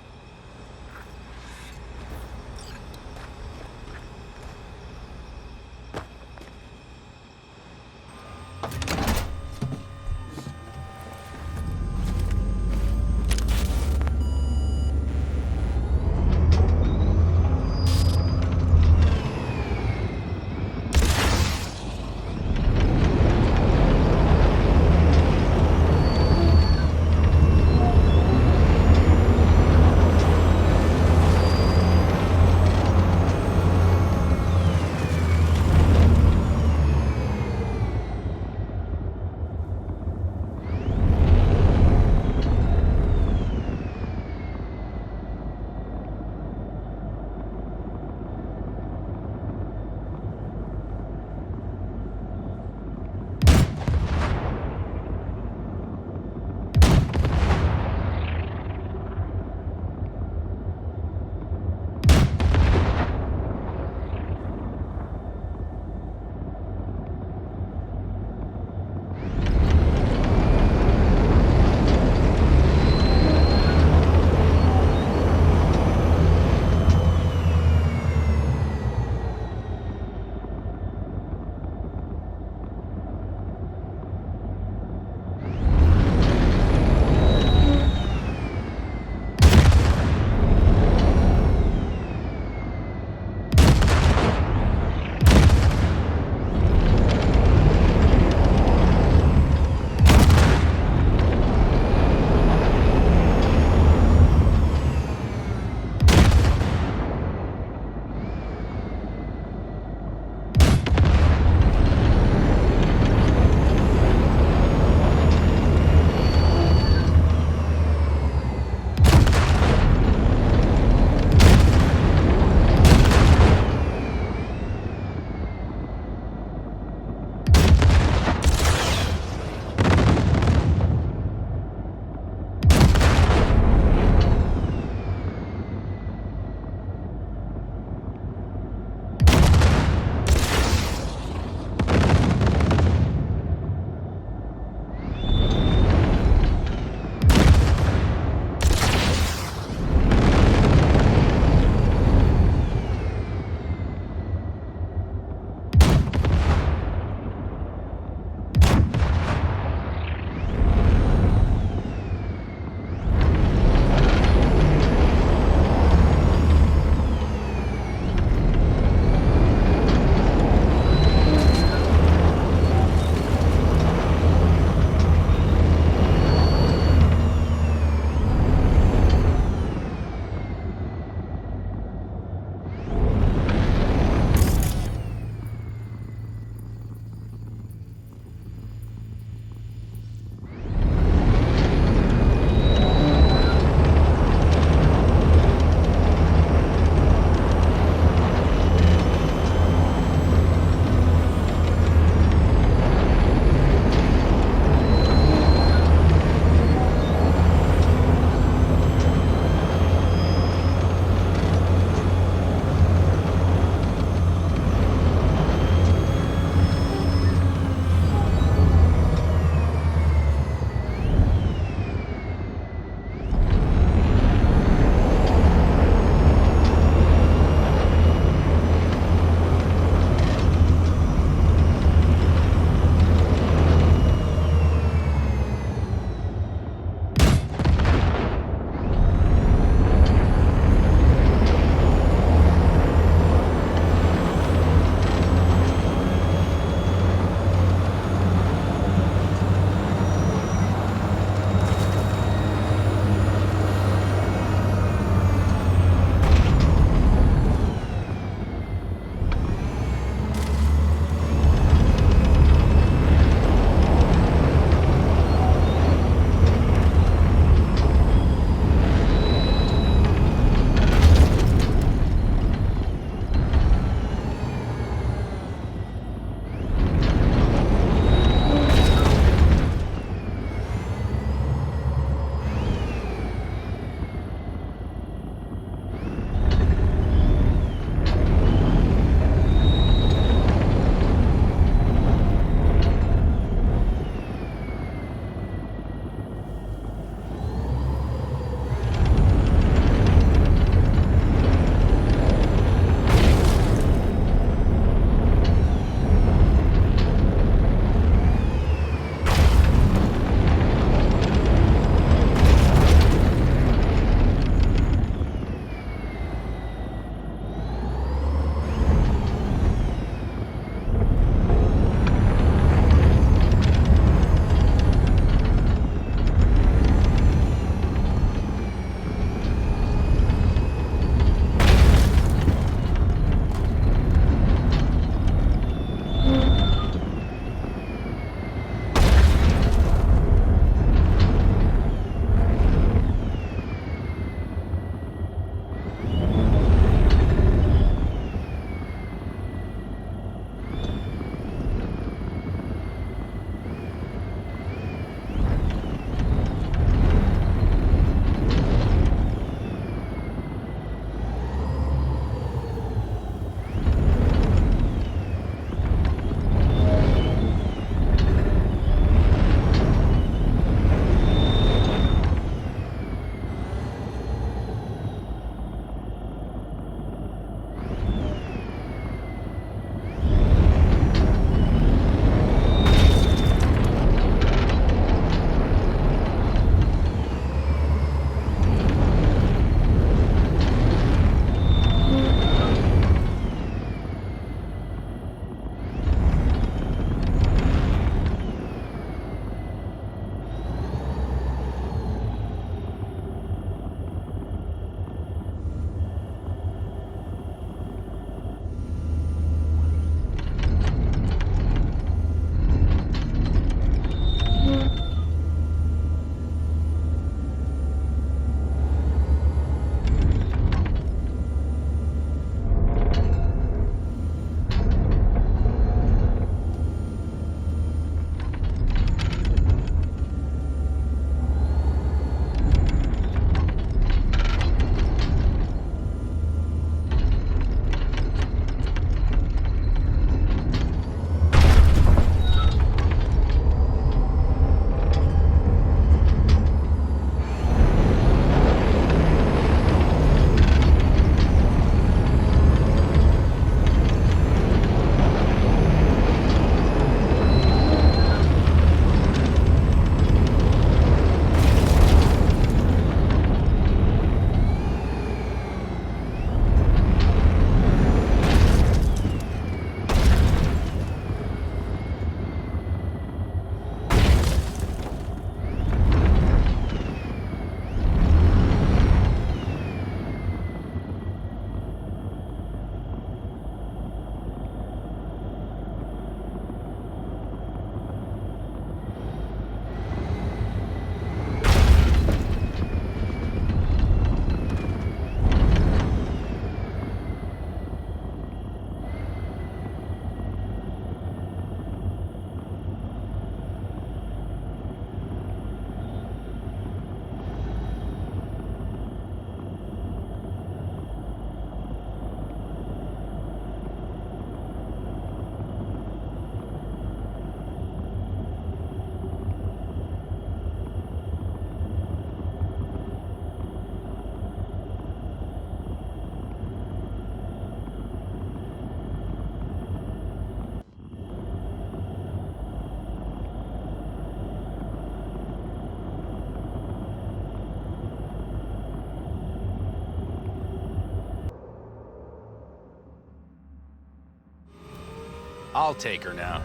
I'll take her now.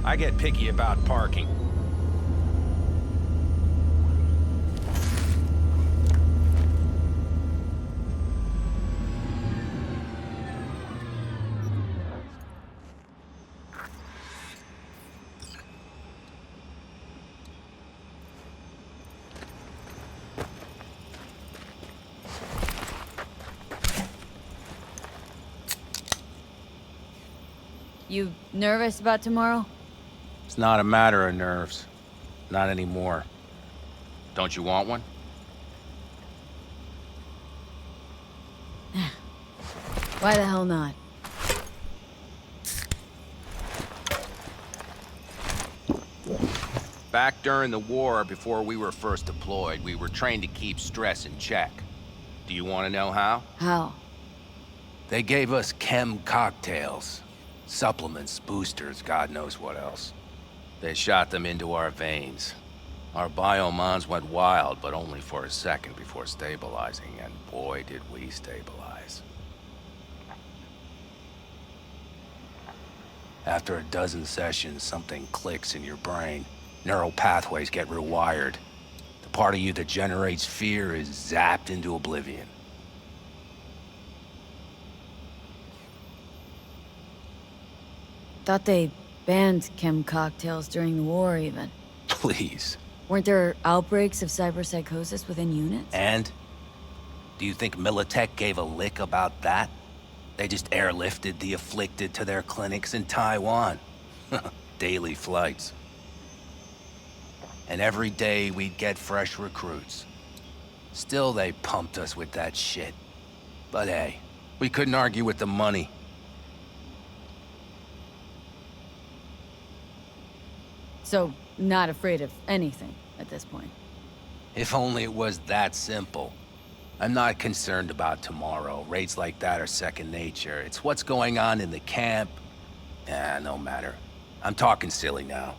I get picky about parking. You nervous about tomorrow? It's not a matter of nerves. Not anymore. Don't you want one? Why the hell not? Back during the war, before we were first deployed, we were trained to keep stress in check. Do you want to know how? How? They gave us chem cocktails. Supplements, boosters, God knows what else. They shot them into our veins. Our biomons went wild, but only for a second before stabilizing, and boy did we stabilize. After a dozen sessions, something clicks in your brain. Neural pathways get rewired. The part of you that generates fear is zapped into oblivion. Thought they banned chem cocktails during the war, even. Please. Weren't there outbreaks of cyberpsychosis within units? And? Do you think Militech gave a lick about that? They just airlifted the afflicted to their clinics in Taiwan. Daily flights. And every day we'd get fresh recruits. Still they pumped us with that shit. But hey, we couldn't argue with the money. So, not afraid of anything at this point. If only it was that simple. I'm not concerned about tomorrow. Raids like that are second nature. It's what's going on in the camp. No matter. I'm talking silly now.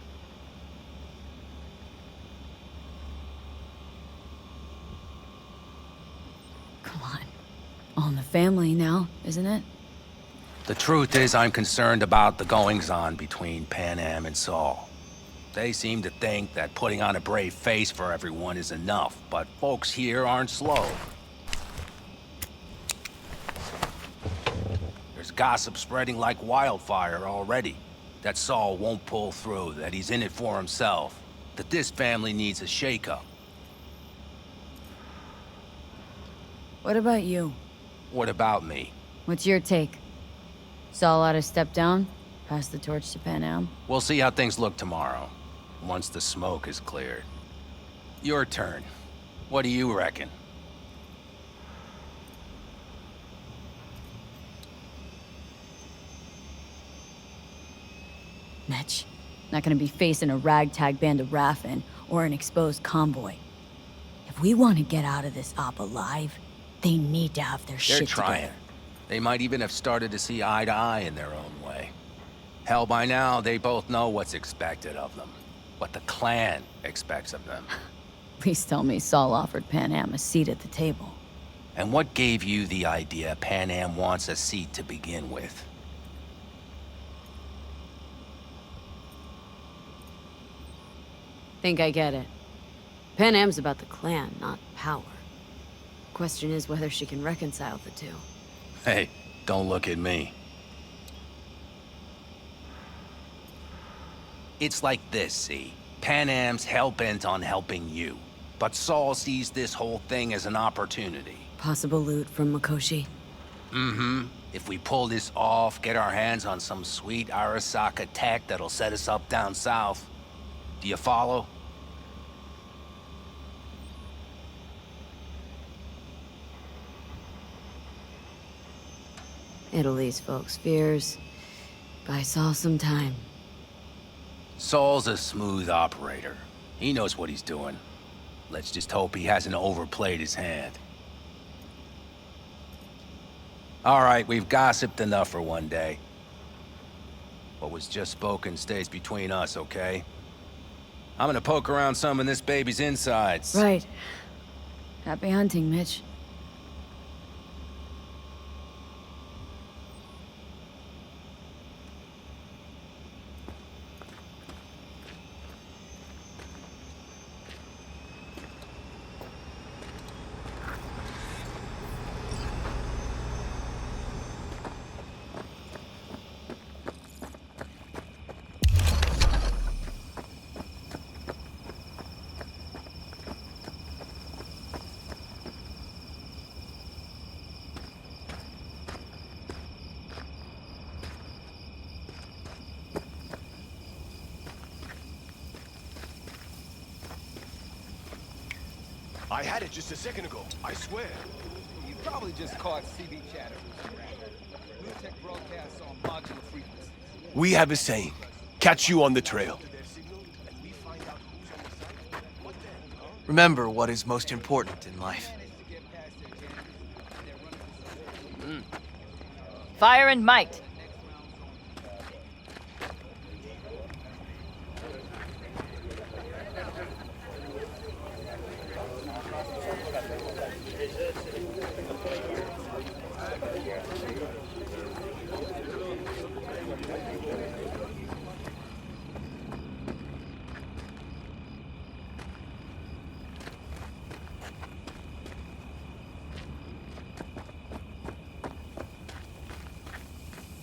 Come on. All in the family now, isn't it? The truth is I'm concerned about the goings-on between Pan Am and Saul. They seem to think that putting on a brave face for everyone is enough, but folks here aren't slow. There's gossip spreading like wildfire already. That Saul won't pull through, that he's in it for himself, that this family needs a shakeup. What about you? What about me? What's your take? Saul ought to step down? Pass the torch to Pan Am? We'll see how things look tomorrow, once the smoke is cleared. Your turn. What do you reckon? Mitch, not gonna be facing a ragtag band of Raffin or an exposed convoy. If we want to get out of this op alive, they need to have their shit They're trying. together. They might even have started to see eye to eye in their own way. Hell, by now, they both know what's expected of them. What the clan expects of them. Please tell me Saul offered Pan Am a seat at the table. And what gave you the idea Pan Am wants a seat to begin with? Think I get it. Pan Am's about the clan, not power. Question is whether she can reconcile the two. Hey, don't look at me. It's like this, see? Pan Am's hell-bent on helping you. But Saul sees this whole thing as an opportunity. Possible loot from Mikoshi. Mm-hmm. If we pull this off, get our hands on some sweet Arasaka tech that'll set us up down south. Do you follow? It'll ease folks' fears. Buy Saul some time. Saul's a smooth operator. He knows what he's doing. Let's just hope he hasn't overplayed his hand. All right, we've gossiped enough for one day. What was just spoken stays between us, okay? I'm gonna poke around some of this baby's insides. Right. Happy hunting, Mitch. I had it just a second ago, I swear. You probably just caught CB chatter. Blue-tech broadcasts on modular frequencies. We have a saying, catch you on the trail. Remember what is most important in life. Fire and might.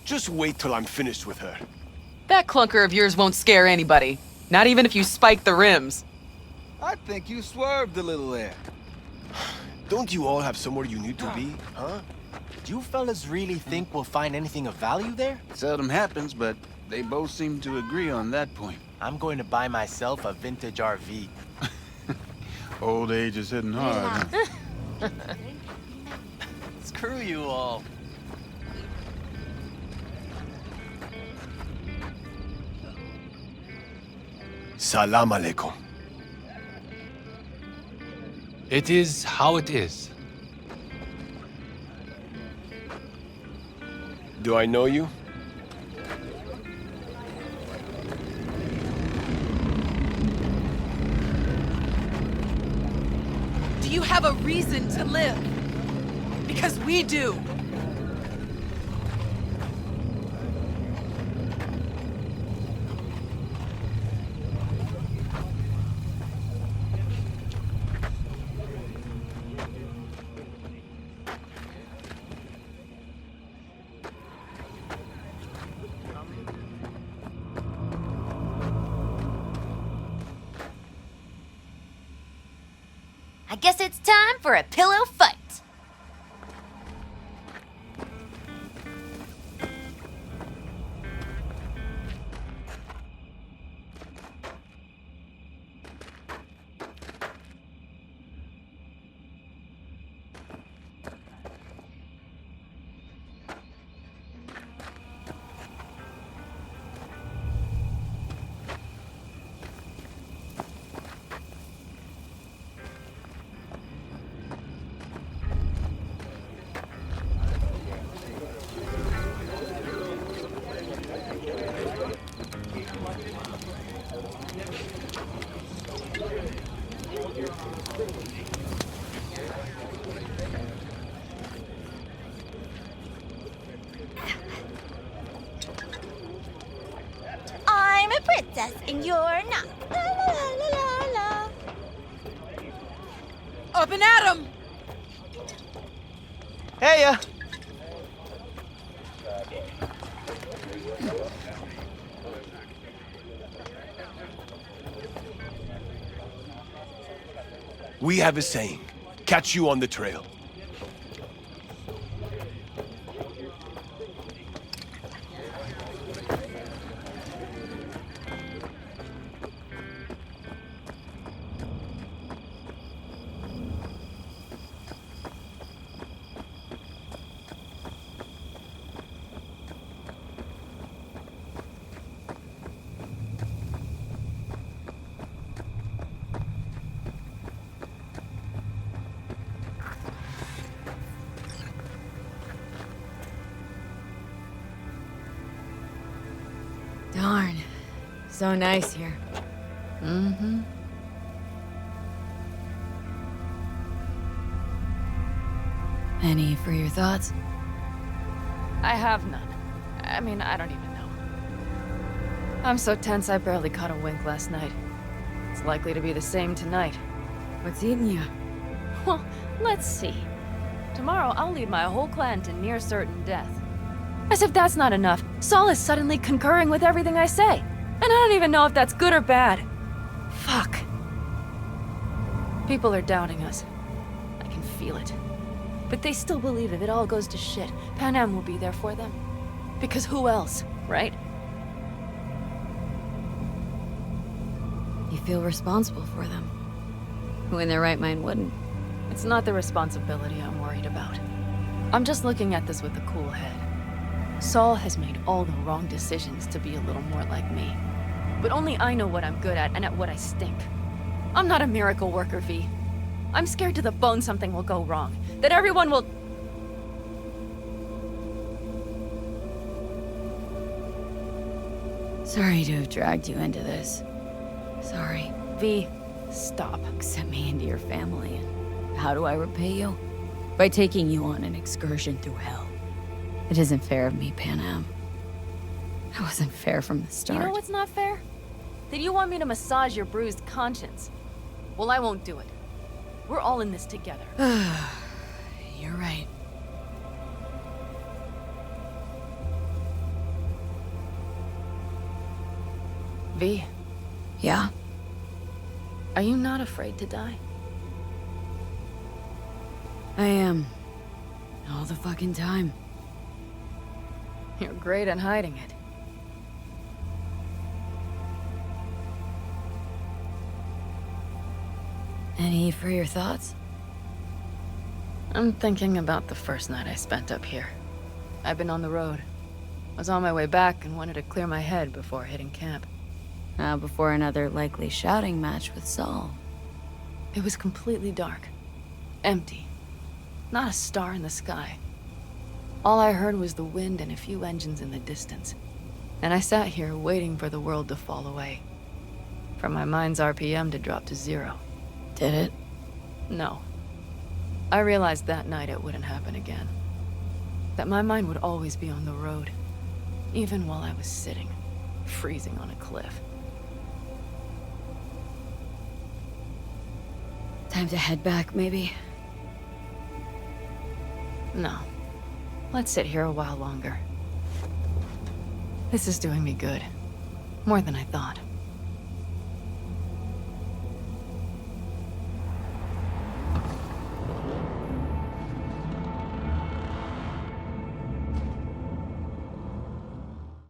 Just wait till I'm finished with her. That clunker of yours won't scare anybody. Not even if you spike the rims. I think you swerved a little there. Don't you all have somewhere you need to be, huh? Do you fellas really think we'll find anything of value there? Seldom happens, but they both seem to agree on that point. I'm going to buy myself a vintage RV. Old age is hitting hard. Huh? Screw you all. Salam alaikum. It is how it is. Do I know you? Do you have a reason to live? Because we do. I guess it's time for a pillow fight. I'm a princess and you're not. La la la la la. Up and at 'em! Hey, We have a saying, catch you on the trail. Darn. So nice here. Mm-hmm. Any for your thoughts? I have none. I mean, I don't even know. I'm so tense I barely caught a wink last night. It's likely to be the same tonight. What's eating you? Well, let's see. Tomorrow I'll lead my whole clan to near certain death. As if that's not enough, Saul is suddenly concurring with everything I say. And I don't even know if that's good or bad. Fuck. People are doubting us. I can feel it. But they still believe if it all goes to shit, Pan Am will be there for them. Because who else, right? You feel responsible for them. Who in their right mind wouldn't? It's not the responsibility I'm worried about. I'm just looking at this with a cool head. Saul has made all the wrong decisions to be a little more like me. But only I know what I'm good at and at what I stink. I'm not a miracle worker, V. I'm scared to the bone something will go wrong. That everyone will... Sorry to have dragged you into this. Sorry. V, stop. Accept me into your family, and how do I repay you? By taking you on an excursion through hell. It isn't fair of me, Panam. It wasn't fair from the start. You know what's not fair? That you want me to massage your bruised conscience. Well, I won't do it. We're all in this together. You're right. V. Yeah? Are you not afraid to die? I am. All the fucking time. You're great at hiding it. Any for your thoughts? I'm thinking about the first night I spent up here. I've been on the road. I was on my way back and wanted to clear my head before hitting camp. Before another likely shouting match with Saul. It was completely dark. Empty. Not a star in the sky. All I heard was the wind and a few engines in the distance. And I sat here waiting for the world to fall away. For my mind's RPM to drop to 0. Did it? No. I realized that night it wouldn't happen again. That my mind would always be on the road. Even while I was sitting, freezing on a cliff. Time to head back, maybe? No. Let's sit here a while longer. This is doing me good. More than I thought.